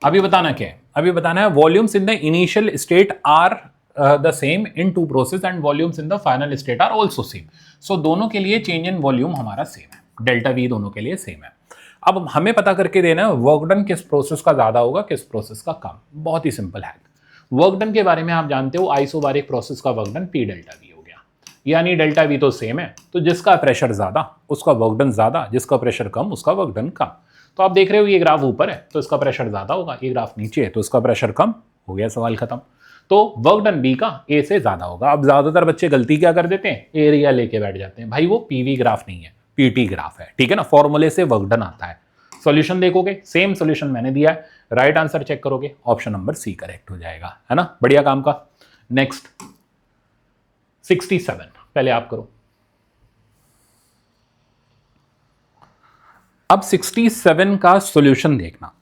अभी बताना क्या है, अभी बताना है volumes in the initial state are the same in 2 process and volumes in the final state are also same. So दोनों के लिए चेंज इन वॉल्यूम हमारा सेम है, डेल्टा वी दोनों के लिए सेम है। अब हमें पता करके देना है वर्क डन किस प्रोसेस का ज्यादा होगा, किस प्रोसेस का कम। बहुत ही सिंपल है। वर्क डन के बारे में आप जानते हो, आइसोबारिक प्रोसेस का work done P delta we हो गया, यानी डेल्टा वी तो सेम है, तो जिसका प्रेशर ज्यादा उसका वर्क डन ज्यादा, जिसका प्रेशर कम उसका वर्क डन कम। तो आप देख रहे हो ये ग्राफ ऊपर है तो इसका प्रेशर ज्यादा होगा, ये ग्राफ नीचे है तो इसका प्रेशर कम, हो गया सवाल खत्म। तो वर्क डन बी का ए से ज्यादा होगा। अब ज्यादातर बच्चे गलती क्या कर देते हैं, एरिया लेके बैठ जाते हैं। भाई वो पीवी ग्राफ नहीं है, पीटी ग्राफ है, ठीक है ना, फॉर्मूले से वर्क डन आता है। सॉल्यूशन देखोगे, सेम सॉल्यूशन मैंने दिया है, राइट आंसर चेक करोगे, ऑप्शन नंबर सी करेक्ट हो जाएगा, है ना, बढ़िया काम का। नेक्स्ट 67 पहले आप करो। अब 67 का सॉल्यूशन देखना,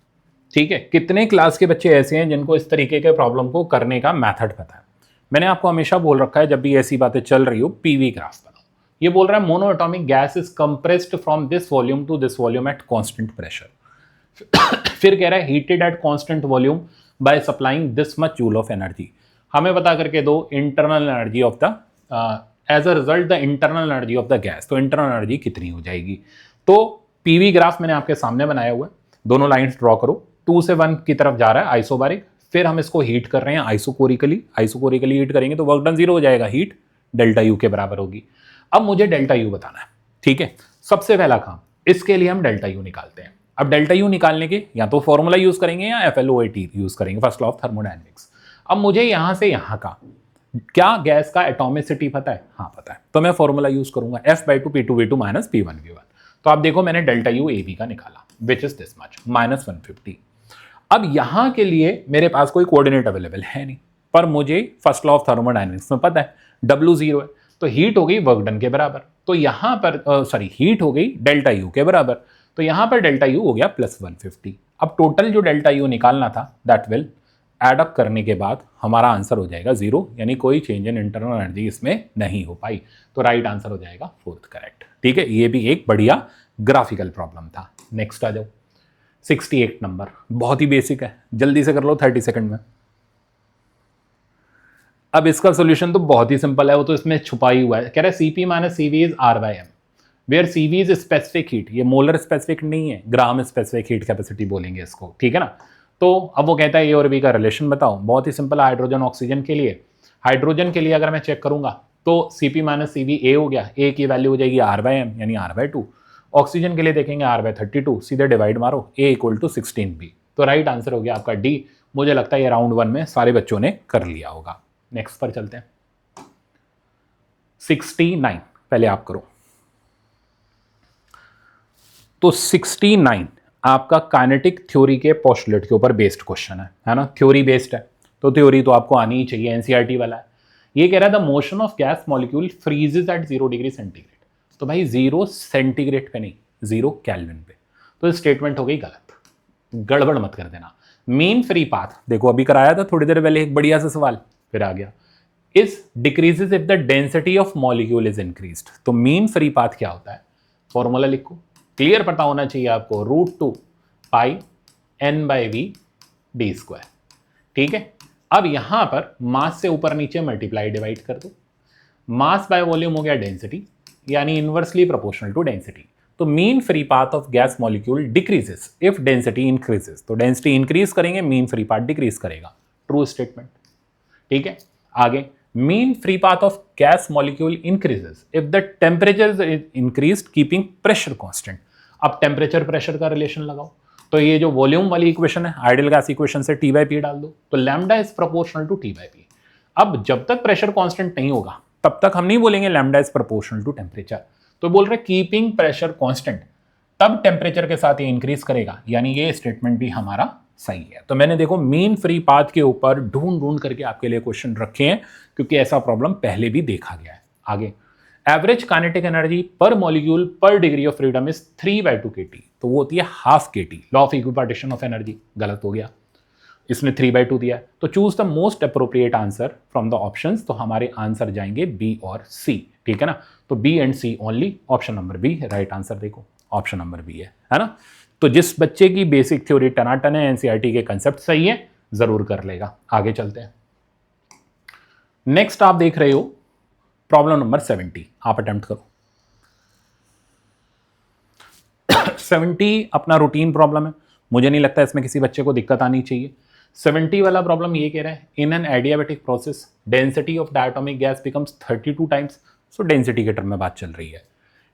ठीक है। कितने क्लास के बच्चे ऐसे हैं जिनको इस तरीके के प्रॉब्लम को करने का मेथड पता है। मैंने आपको हमेशा बोल रखा है जब भी ऐसी बातें चल रही हो, पीवी ग्राफ बनाओ। ये बोल रहा है mono atomic gas is compressed from this volume to this volume at constant pressure. फिर कह रहा है heated at constant volume by supplying this much joule of energy. हमें पता करके दो internal energy of the as a result the internal energy of the gas. तो इंटरनल एनर्जी कितनी हो जाएगी। तो पीवी ग्राफ मैंने आपके सामने बनाया हुआ है, दोनों लाइंस ड्रॉ करो। 2 से 1 की तरफ जा रहा है आइसोबारिक, फिर हम इसको हीट कर रहे हैं आइसोकोरिकली। आइसोकोरिकली हीट करेंगे तो वर्क डन 0 हो जाएगा, हीट डेल्टा यू के बराबर होगी। अब मुझे डेल्टा यू बताना है, ठीक है। सबसे पहला काम इसके लिए हम डेल्टा यू निकालते हैं। अब डेल्टा यू निकालने के या तो फॉर्मूला यूज करेंगे या FLOAT यूज करेंगे, फर्स्ट लॉ ऑफ थर्मोडायनेमिक्स। अब मुझे यहां से यहां का क्या गैस का एटॉमिसिटी पता है? हाँ पता है, तो मैं फॉर्मूला यूज करूंगा F/2 P2V2 माइनस P1V1। तो आप देखो मैंने डेल्टा यू AB का निकाला विच इज दिस मच -150। अब यहां के लिए मेरे पास कोई कोऑर्डिनेट अवेलेबल है नहीं, पर मुझे फर्स्ट लॉ ऑफ थर्मोडायनेमिक्स में पता है W 0 है, तो हीट हो गई वर्क डन के बराबर। तो यहां पर हीट हो गई डेल्टा यू के बराबर, तो यहां पर डेल्टा यू हो गया +150। अब टोटल जो डेल्टा यू निकालना था दैट विल एड अप करने के बाद हमारा आंसर हो जाएगा 0, यानी कोई चेंज इन इंटरनल एनर्जी इसमें नहीं हो पाई। तो राइट आंसर हो जाएगा 4th करेक्ट। ठीक है, ये भी एक बढ़िया ग्राफिकल प्रॉब्लम था। नेक्स्ट आ जाओ 68 नंबर, बहुत ही बेसिक है, जल्दी से कर लो 30 सेकंड में। अब इसका सॉल्यूशन तो बहुत ही सिंपल है, वो तो इसमें छुपा ही हुआ है। कह रहा है Cp - Cv is R/m where Cv is specific heat. ये मोलर स्पेसिफिक नहीं है, ग्राम स्पेसिफिक हीट कैपेसिटी बोलेंगे इसको, ठीक है ना। तो अब वो कहता है ए और बी का रिलेशन बताओ। बहुत ही सिंपल है, हाइड्रोजन ऑक्सीजन के लिए। हाइड्रोजन के लिए अगर मैं चेक करूंगा तो Cp - Cv A हो गया, A की वैल्यू हो जाएगी R/m यानी R/2। ऑक्सीजन के लिए देखेंगे R/32, सीधे डिवाइड मारो, A = 16B। तो राइट आंसर हो गया आपका D। मुझे लगता है ये राउंड 1 में सारे बच्चों ने कर लिया होगा। नेक्स्ट पर चलते हैं 69, पहले आप करो। तो 69 आपका काइनेटिक थ्योरी के पोस्टुलेट के ऊपर बेस्ड क्वेश्चन है ना, थ्योरी बेस्ड है, तो थ्योरी तो आपको आनी ही चाहिए, एनसीईआरटी वाला है। ये कह रहा है the motion of gas molecule freezes at 0 degree centigrade. तो भाई 0 सेंटीग्रेड पे नहीं, 0 केल्विन पे। तो स्टेटमेंट हो गई गलत, गड़बड़ मत कर देना। मीन फ्री पाथ, देखो अभी कराया था थोड़ी देर पहले एक बढ़िया सा सवाल, फिर आ गया, is decreases if the density of molecule is increased. तो मीन फ्री पाथ क्या होता है, फॉर्मूला लिखो, क्लियर पता होना चाहिए आपको, √2 पाई n/v d²। ठीक है, अब यहां पर मास से ऊपर नीचे मल्टीप्लाई डिवाइड कर दो, मास बाय वॉल्यूम हो गया डेंसिटी, यानी इनवर्सली प्रोपोर्शनल टू डेंसिटी। तो mean free path of gas molecule decreases if density increases. तो डेंसिटी इंक्रीज करेंगे, मीन फ्री पाथ डिक्रीज करेगा, ट्रू स्टेटमेंट। ठीक है, आगे, mean free path of gas molecule increases if the temperature is increased keeping pressure constant. अब टेम्परेचर प्रेशर का रिलेशन लगाओ, तो ये जो वॉल्यूम वाली इक्वेशन है आइडियल गैस इक्वेशन से T/P डाल दो, तो lambda is proportional to T/P। अब जब तक प्रेशर कांस्टेंट नहीं होगा तब तक हम नहीं बोलेंगे lambda is proportional to temperature, तो बोल रहे कीपिंग प्रेशर कांस्टेंट, तब टेम्परेचर के साथ ये इंक्रीज करेगा, यानी ये स्टेटमेंट भी हमारा सही है। तो मैंने देखो मीन फ्री पाथ के ऊपर ढूंढ ढूंढ करके आपके लिए क्वेश्चन रखे हैं, क्योंकि ऐसा प्रॉब्लम पहले भी देखा गया है। आगे, एवरेज काइनेटिक एनर्जी पर मॉलिक्यूल पर degree of freedom is 3/2 kT। तो वो होती है ½ kT, law of equipartition of energy, गलत हो गया, इसने 3/2 दिया है। तो choose the most appropriate answer from the options. तो हमारे आंसर जाएंगे बी और सी, ठीक है ना। तो B and C only, option number B right answer. देखो ऑप्शन नंबर बी है ना। तो जिस बच्चे की बेसिक थ्योरी टनाटन है, एनसीईआरटी के कंसेप्ट सही है, जरूर कर लेगा। आगे चलते हैं, नेक्स्ट आप देख रहे हो प्रॉब्लम नंबर 70, आप अटेम्प्ट करो। 70 अपना रूटीन प्रॉब्लम है, मुझे नहीं लगता इसमें किसी बच्चे को दिक्कत आनी चाहिए। 70 वाला प्रॉब्लम ये कह रहा है, in an adiabatic process density of diatomic gas becomes 32 times. So density के टर्म में बात चल रही है,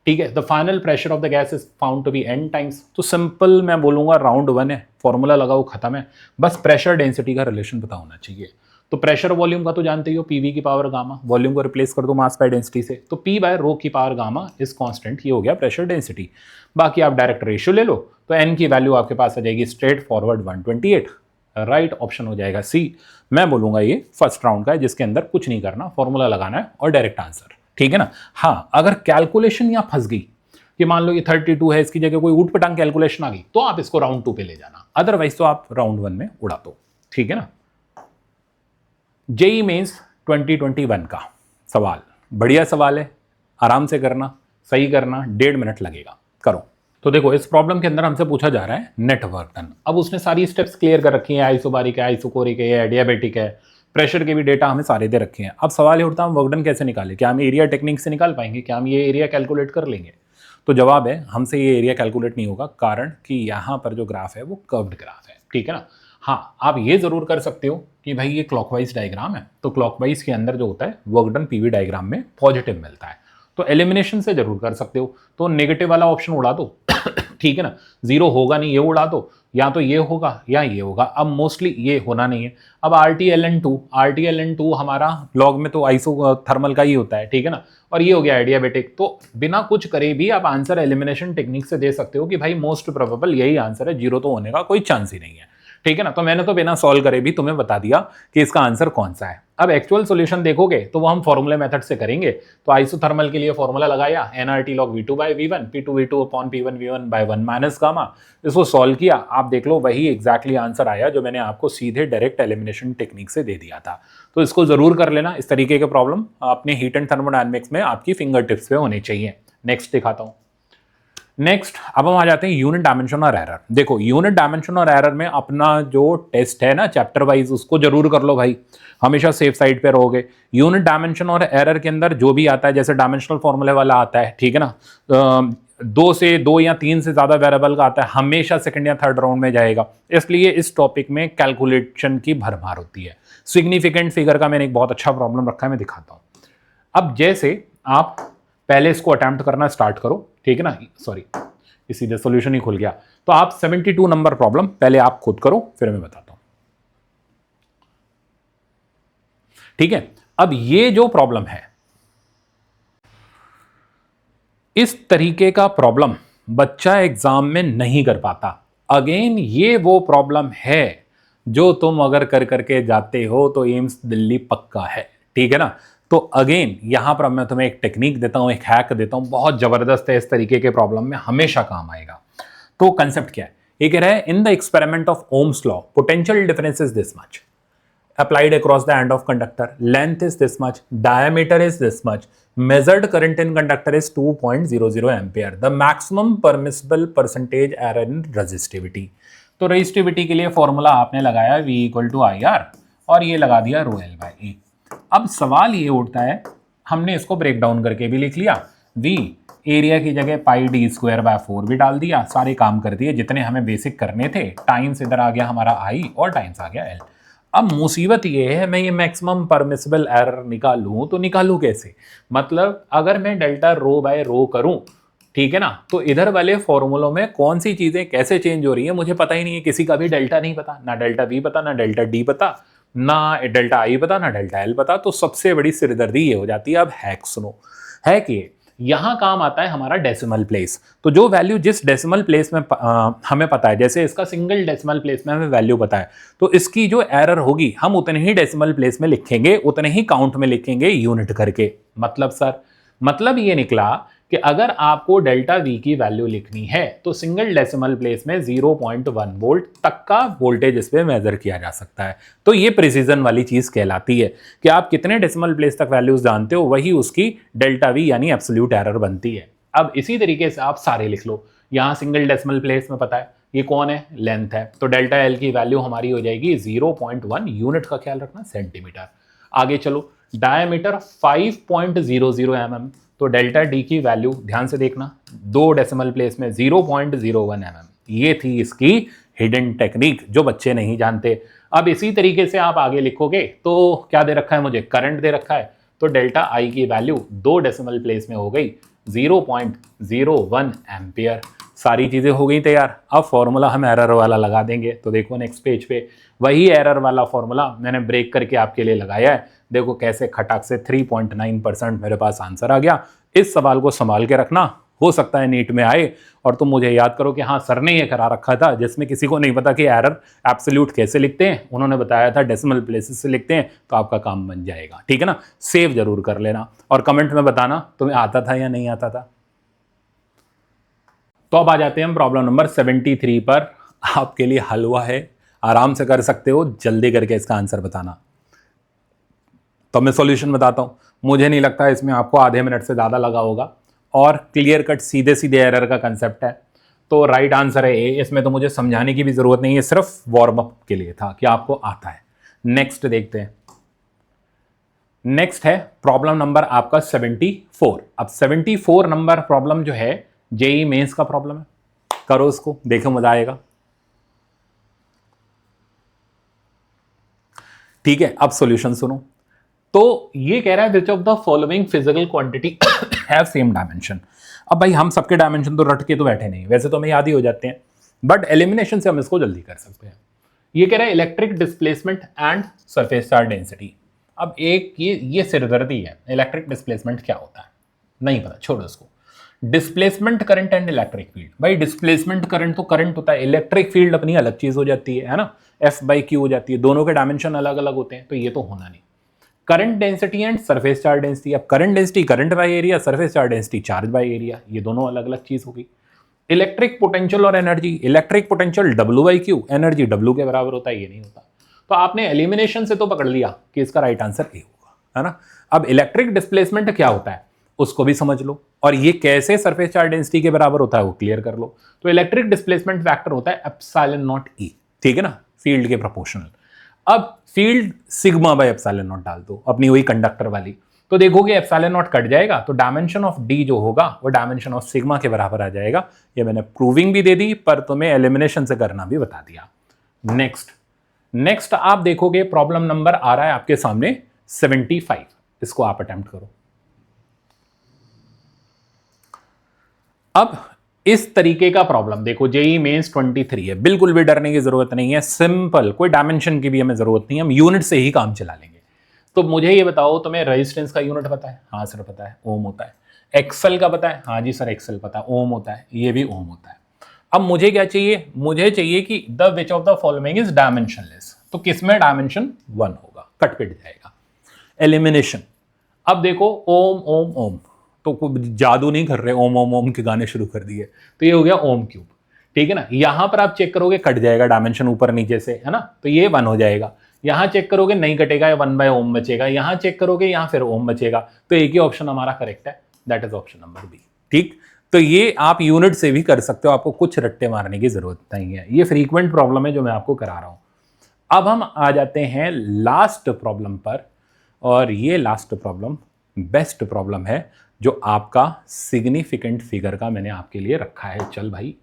ठीक है। The final pressure of the gas is found to be n times. तो सिंपल मैं बोलूंगा राउंड 1 है, फॉर्मूला लगाओ खत्म है, बस प्रेशर डेंसिटी का रिलेशन पता होना चाहिए। तो प्रेशर वॉल्यूम का तो जानते ही हो, PV की पावर गामा, वॉल्यूम को रिप्लेस कर दो मास बाय डेंसिटी से, तो P/ρ की पावर गामा इज कांस्टेंट, ये हो गया प्रेशर डेंसिटी। बाकी आप डायरेक्ट रेशियो ले लो, तो n की वैल्यू आपके पास आ जाएगी स्ट्रेट फॉरवर्ड 128। राइट ऑप्शन हो जाएगा सी। मैं बोलूंगा ये फर्स्ट राउंड का है, जिसके अंदर कुछ नहीं करना, फॉर्मूला लगाना है और डायरेक्ट आंसर, ठीक है ना। हाँ, अगर कैलकुलेशन यहाँ फंस गई कि मान लो ये 32 है, इसकी जगह कोई ऊट पटांग कैलकुलेशन आ गई, तो आप इसको राउंड 2 पे ले जाना, अदरवाइज तो आप राउंड 1 में उड़ा दो, ठीक है ना। जेईई मेंस 2021 का सवाल, बढ़िया सवाल है, आराम से करना, सही करना, 1.5 मिनट लगेगा, करो। तो देखो इस प्रॉब्लम के अंदर हमसे पूछा जा रहा है नेटवर्क डन। अब उसने सारी स्टेप्स क्लियर कर रखी हैं, आइसोबारिक है, आइसोकोरिक है, एडियाबैटिक है, प्रेशर के भी डेटा हमें सारे दे रखे हैं। अब सवाल ये उठता है हम वर्क डन कैसे निकालें, क्या हम एरिया टेक्निक से निकाल पाएंगे, क्या हम ये एरिया कैलकुलेट कर लेंगे। तो जवाब है हमसे ये एरिया कैलकुलेट नहीं होगा, कारण कि यहाँ पर जो ग्राफ है वो कर्व्ड ग्राफ है, ठीक है ना। हाँ, आप ये जरूर कर सकते हो कि भाई ये क्लॉकवाइज डायग्राम है, तो क्लॉकवाइज के अंदर जो होता है वर्क डन PV डायग्राम में पॉजिटिव मिलता है, तो एलिमिनेशन से जरूर कर सकते हो। तो नेगेटिव वाला ऑप्शन उड़ा दो ठीक है ना, जीरो होगा नहीं ये उड़ा दो, या तो ये होगा या ये होगा। अब मोस्टली ये होना नहीं है। अब RTLN2 हमारा लॉग में तो आइसोथर्मल का ही होता है, ठीक है ना, और ये हो गया एडियाबेटिक। तो बिना कुछ करे भी आप आंसर एलिमिनेशन टेक्निक से दे सकते हो कि भाई मोस्ट प्रोबेबल यही आंसर है, जीरो तो होने का कोई चांस ही नहीं है, ठीक है ना। तो मैंने तो बिना सॉल्व करे भी तुम्हें बता दिया कि इसका आंसर कौन सा है। अब एक्चुअल सॉल्यूशन देखोगे तो वो हम फॉर्मूले मेथड से करेंगे। तो आइसोथर्मल के लिए फॉर्मूला लगाया nRT log V2/V1 P2V2 upon P1V1/1 minus gamma, इसको सॉल्व किया, आप देख लो वही एग्जैक्टली आंसर आया जो मैंने आपको सीधे डायरेक्ट एलिमिनेशन टेक्निक से दे दिया था। तो इसको जरूर कर लेना। इस तरीके के प्रॉब्लम अपने हीट एंड थर्मोडायनेमिक्स में आपकी फिंगर टिप्स पे होने चाहिए। नेक्स्ट दिखाता हूं। नेक्स्ट अब हम आ जाते हैं यूनिट डायमेंशन और एरर। देखो यूनिट डायमेंशन और एरर में अपना जो टेस्ट है ना चैप्टर वाइज, उसको जरूर कर लो भाई, हमेशा सेफ साइड पे रहोगे। यूनिट डायमेंशन और एरर के अंदर जो भी आता है, जैसे डायमेंशनल फॉर्मूले वाला आता है, ठीक है ना, दो या तीन से ज्यादा वेरिएबल का आता है, हमेशा सेकंड या थर्ड राउंड में जाएगा। इसलिए इस टॉपिक में कैलकुलेशन की भरमार होती है। सिग्निफिकेंट फिगर का मैंने एक बहुत अच्छा प्रॉब्लम रखा है, मैं दिखाता हूं। अब जैसे आप पहले इसको अटेम्प्ट करना स्टार्ट करो, ठीक है ना, सॉरी इसीलिए सॉल्यूशन ही खुल गया। तो आप 72 नंबर प्रॉब्लम पहले आप खुद करो, फिर मैं बताता हूं, ठीक है। अब ये जो प्रॉब्लम है, इस तरीके का प्रॉब्लम बच्चा एग्जाम में नहीं कर पाता। अगेन ये वो प्रॉब्लम है जो तुम अगर कर करके जाते हो तो एम्स दिल्ली पक्का है, ठीक है ना। तो अगेन यहां पर मैं तुम्हें एक टेक्निक देता हूं, एक हैक देता हूं, बहुत जबरदस्त है, इस तरीके के प्रॉब्लम में हमेशा काम आएगा। तो कंसेप्ट क्या है, ये कह रहा है in the experiment of Ohm's law potential difference is this much applied across the end of conductor, length is this much, diameter is this much, measured current in conductor is 2.00 ampere, the maximum permissible percentage error in resistivity। तो रेजिस्टिविटी के लिए फॉर्मूला आपने लगाया V = IR और ये लगा दिया ρL/A। अब सवाल ये उठता है, हमने इसको ब्रेक डाउन करके भी लिख लिया, V एरिया की जगह πd²/4 भी डाल दिया, सारे काम कर दिए जितने हमें बेसिक करने थे। टाइम्स इधर आ गया हमारा I और टाइम्स आ गया L। अब मुसीबत ये है, मैं ये मैक्सिमम परमिसिबल एरर निकालूं तो निकालूं कैसे? मतलब अगर मैं डेल्टा ρ/ρ करूं, ठीक है ना, तो इधर वाले फॉर्मूलों में कौन सी चीजें कैसे चेंज हो रही है मुझे पता ही नहीं है। किसी का भी डेल्टा नहीं पता, ना डेल्टा V पता, ना डेल्टा D पता, ना डेल्टा I पता, ना डेल्टा L पता। तो सबसे बड़ी सिरदर्दी ये हो जाती है। अब हैक सुनो, है कि यहां काम आता है हमारा डेसिमल प्लेस। तो जो वैल्यू जिस डेसिमल प्लेस में हमें पता है, जैसे इसका सिंगल डेसिमल प्लेस में हमें वैल्यू पता है, तो इसकी जो एरर होगी हम उतने ही डेसिमल प्लेस में लिखेंगे, उतने ही काउंट में लिखेंगे यूनिट करके। मतलब सर, मतलब ये निकला कि अगर आपको डेल्टा V की वैल्यू लिखनी है तो सिंगल डेसिमल प्लेस में 0.1 वोल्ट तक का वोल्टेज इस पे मेजर किया जा सकता है। तो ये प्रिसीजन वाली चीज कहलाती है कि आप कितने डेसिमल प्लेस तक वैल्यूज जानते हो, वही उसकी डेल्टा V यानी एब्सोल्यूट एरर बनती है। अब इसी तरीके से आप सारे लिख लो। यहां सिंगल डेसिमल प्लेस में पता है ये कौन है, लेंथ है, तो डेल्टा L की वैल्यू हमारी हो जाएगी 0.1 यूनिट का ख्याल रखना, सेंटीमीटर। आगे चलो, डायमीटर 5.00 mm, तो डेल्टा D की वैल्यू ध्यान से देखना, दो डेसिमल प्लेस में 0.01 mm। ये थी इसकी हिडन टेक्निक जो बच्चे नहीं जानते। अब इसी तरीके से आप आगे लिखोगे तो क्या दे रखा है मुझे, करंट दे रखा है, तो डेल्टा I की वैल्यू दो डेसिमल प्लेस में हो गई 0.01 एम्पियर। सारी चीजें हो गई तैयार। अब फॉर्मूला हम एरर वाला लगा देंगे। तो देखो नेक्स्ट पेज पे वही एरर वाला फॉर्मूला मैंने ब्रेक करके आपके लिए लगाया है। देखो कैसे खटाक से 3.9% मेरे पास आंसर आ गया। इस सवाल को संभाल के रखना, हो सकता है नीट में आए और तुम मुझे याद करो कि हाँ सर ने ये करा रखा था, जिसमें किसी को नहीं पता कि एरर एब्सोल्यूट कैसे लिखते हैं, उन्होंने बताया था डेसिमल प्लेसेस से लिखते हैं, तो आपका काम बन जाएगा। ठीक है ना, सेव जरूर कर लेना और कमेंट में बताना तुम्हें आता था या नहीं आता था। तो अब आ जाते हैं हम प्रॉब्लम नंबर 73 पर। आपके लिए हलवा है, आराम से कर सकते हो, जल्दी करके इसका आंसर बताना। तो मैं सॉल्यूशन बताता हूं, मुझे नहीं लगता इसमें आपको आधे मिनट से ज़्यादा लगा होगा और क्लियर कट सीधे सीधे एरर का कंसेप्ट है। तो राइट आंसर है ए। इसमें तो मुझे समझाने की भी ज़रूरत नहीं है, सिर्फ वार्म अप के लिए था कि आपको आता है। नेक्स्ट देखते हैं। नेक्स्ट है प्रॉब्लम नंबर आपका 74। अब 74 नंबर प्रॉब्लम जो है जेई मेंस का प्रॉब्लम है। करो उसको, देखो मजा आएगा। ठीक है, अब सॉल्यूशन सुनो। तो ये कह रहा है which of the following physical quantity have same dimension. अब भाई हम सबके डायमेंशन तो रट के तो बैठे नहीं, वैसे तो हमें याद ही हो जाते हैं, बट एलिमिनेशन से हम इसको जल्दी कर सकते हैं। ये कह रहा है electric displacement and surface charge density. अब एक ये सिरदर्दी है, इलेक्ट्रिक डिस्प्लेसमेंट क्या होता है नहीं पता, छोड़ो इसको। Displacement current and electric field, भाई डिस्प्लेसमेंट करंट तो करंट होता है, इलेक्ट्रिक फील्ड अपनी अलग चीज हो जाती है ना, F/Q हो जाती है, दोनों के डायमेंशन अलग अलग होते हैं, तो ये तो होना नहीं। Current density and surface charge density, अब current density current by area, surface charge density charge by area, ये दोनों अलग अलग चीज होगी। इलेक्ट्रिक पोटेंशियल और energy, electric potential W/Q, energy W के बराबर होता है, ये नहीं होता। तो आपने एलिमिनेशन से तो पकड़ लिया कि इसका राइट आंसर ए होगा, है ना। अब इलेक्ट्रिक डिस्प्लेसमेंट क्या होता है उसको भी समझ लो, और ये कैसे सरफेस चार्ज डेंसिटी के बराबर होता है वो क्लियर कर लो। तो इलेक्ट्रिक डिस्प्लेसमेंट फैक्टर होता है एप्सिलॉन नॉट E, ठीक है ना, फील्ड के प्रोपोर्शनल। अब field sigma by epsilon not डाल दो, अपनी वही कंडक्टर वाली, तो देखोगे एप्सिलॉन नॉट कट जाएगा, तो डायमेंशन ऑफ D जो होगा वो डायमेंशन ऑफ सिग्मा के बराबर आ जाएगा। ये मैंने प्रूविंग भी दे दी, पर तुम्हें एलिमिनेशन से करना भी बता दिया। नेक्स्ट आप देखोगे प्रॉब्लम नंबर आ रहा है आपके सामने 75, इसको आप अटेम्प्ट करो। अब इस तरीके का प्रॉब्लम देखो, जेई मेंस 23 है, बिल्कुल भी डरने की जरूरत नहीं है, सिंपल, कोई डायमेंशन की भी हमें जरूरत नहीं है, हम यूनिट से ही काम चला लेंगे। तो मुझे ये बताओ, तुम्हें रेजिस्टेंस का यूनिट पता है? हाँ सर पता है, ओम होता है। एक्सेल का पता है? हाँ जी सर एक्सेल पता है, ओम होता है, ये भी ओम होता है। अब मुझे क्या चाहिए? मुझे चाहिए कि the which of the following is dimensionless, तो किसमें डायमेंशन 1 होगा, कट पिट जाएगा। एलिमिनेशन, अब देखो ओम ओम ओम, तो कोई जादू नहीं कर रहे, ओम ओम ओम के गाने शुरू कर दिए, तो ये हो गया ओम क्यूब, ठीक है ना। यहां पर आप चेक करोगे कट जाएगा डायमेंशन ऊपर नीचे से, है ना, तो ये 1 हो जाएगा। यहां चेक करोगे नहीं कटेगा, 1/ओम बचेगा। यहां चेक करोगे यहां फिर ओम बचेगा, तो एक ही ऑप्शन हमारा करेक्ट है, that is option number B, ठीक। तो ये आप यूनिट से भी कर सकते हो, आपको कुछ रट्टे मारने की जरूरत नहीं है, ये फ्रीक्वेंट प्रॉब्लम है जो मैं आपको करा रहा हूं। अब हम आ जाते हैं लास्ट प्रॉब्लम पर, और ये लास्ट प्रॉब्लम बेस्ट प्रॉब्लम है जो आपका सिग्निफिकेंट फिगर का मैंने आपके लिए रखा है। चल भाई,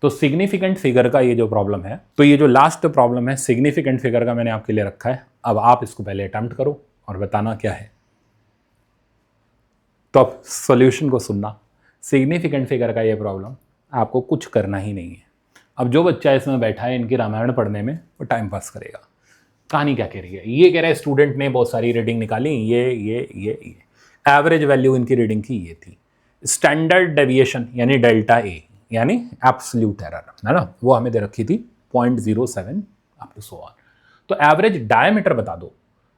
तो सिग्निफिकेंट फिगर का ये जो प्रॉब्लम है, तो ये जो लास्ट प्रॉब्लम है सिग्निफिकेंट फिगर का मैंने आपके लिए रखा है। अब आप इसको पहले अटेम्प्ट करो और बताना क्या है। तो अब सॉल्यूशन को सुनना, सिग्निफिकेंट फिगर का ये प्रॉब्लम आपको कुछ करना ही नहीं है। अब जो बच्चा इसमें बैठा है इनकी रामायण पढ़ने में, वो टाइम पास करेगा। कहानी क्या कह रही है? ये कह रहा है स्टूडेंट ने बहुत सारी रीडिंग निकाली, ये एवरेज वैल्यू इनकी रीडिंग की ये थी। स्टैंडर्ड डेविएशन यानी डेल्टा ए यानी एब्सोल्यूट एरर, है ना, वो हमें दे रखी थी 0.07 अप टू सो ऑन। तो एवरेज डायमीटर बता दो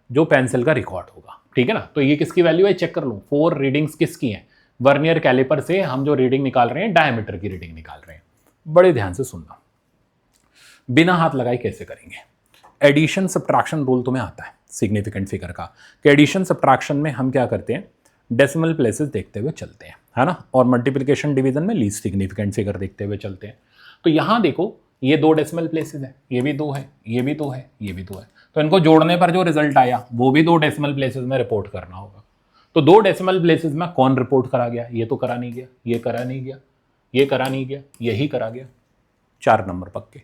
जो पेंसिल का रिकॉर्ड होगा, ठीक है ना। तो ये किसकी वैल्यू है चेक कर लो, 4 रीडिंग्स किसकी हैं? वर्नियर कैलिपर से हम जो रीडिंग निकाल रहे हैं डायमीटर की रीडिंग निकाल रहे हैं। बड़े ध्यान से सुनना, बिना हाथ लगाए कैसे करेंगे। एडिशन सब्ट्रैक्शन रूल तुम्हें आता है सिग्निफिकेंट फिगर का, कि एडिशन सब्ट्रैक्शन में हम क्या करते हैं, डेसिमल प्लेसेस देखते हुए चलते हैं, है ना, और मल्टीप्लिकेशन डिवीजन में लीस्ट सिग्निफिकेंट फिगर देखते हुए चलते हैं। तो यहां देखो ये 2 डेसिमल प्लेसेस है, ये भी 2 है, ये भी 2 है, ये भी 2 है, तो इनको जोड़ने पर जो रिजल्ट आया वो भी 2 डेसिमल प्लेसेस में रिपोर्ट करना होगा। तो 2 डेसिमल प्लेसेस में कौन रिपोर्ट करा गया? ये तो करा नहीं गया, ये करा नहीं गया, ये करा नहीं गया, यही करा गया, 4 नंबर पक्के।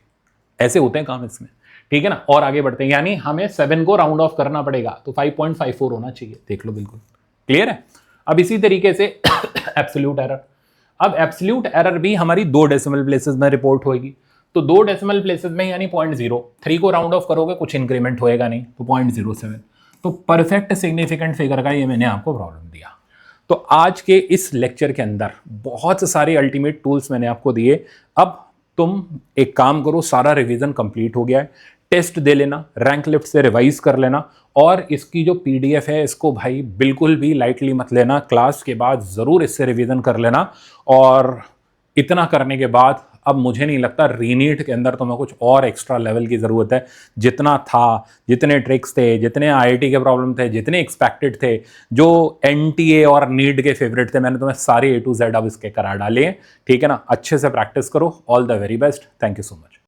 ऐसे होते हैं काम इसमें, ठीक है ना। और आगे बढ़ते हैं, यानी हमें 7 को राउंड ऑफ करना पड़ेगा, तो 5.54 होना चाहिए, देख लो बिल्कुल क्लियर है। अब इसी तरीके से एब्सोल्यूट एरर, अब एब्सोल्यूट एरर भी हमारी 2 डेसिमल प्लेसेस में रिपोर्ट होगी, तो 2 डेसिमल प्लेसेस में यानी 0.03 को राउंड ऑफ करोगे कुछ इंक्रीमेंट होएगा नहीं, तो 0.07। तो परफेक्ट सिग्निफिकेंट फिगर का ये मैंने आपको प्रॉब्लम दिया। तो आज के इस लेक्चर के अंदर बहुत सारे अल्टीमेट टूल्स मैंने आपको दिए। अब तुम एक काम करो, सारा रिवीजन कंप्लीट हो गया है, टेस्ट दे लेना, रैंक लिफ्ट से रिवाइज कर लेना, और इसकी जो पीडीएफ है इसको भाई बिल्कुल भी लाइटली मत लेना, क्लास के बाद ज़रूर इससे रिवीजन कर लेना। और इतना करने के बाद अब मुझे नहीं लगता रीनीट के अंदर तुम्हें कुछ और एक्स्ट्रा लेवल की ज़रूरत है। जितना था, जितने ट्रिक्स थे, जितने आईआईटी के प्रॉब्लम थे, जितने एक्सपेक्टेड थे, जो एनटीए और नीट के फेवरेट थे, मैंने तुम्हें सारे A to Z अब इसके करा डाले हैं, ठीक है ना। अच्छे से प्रैक्टिस करो, all the very best, thank you so much.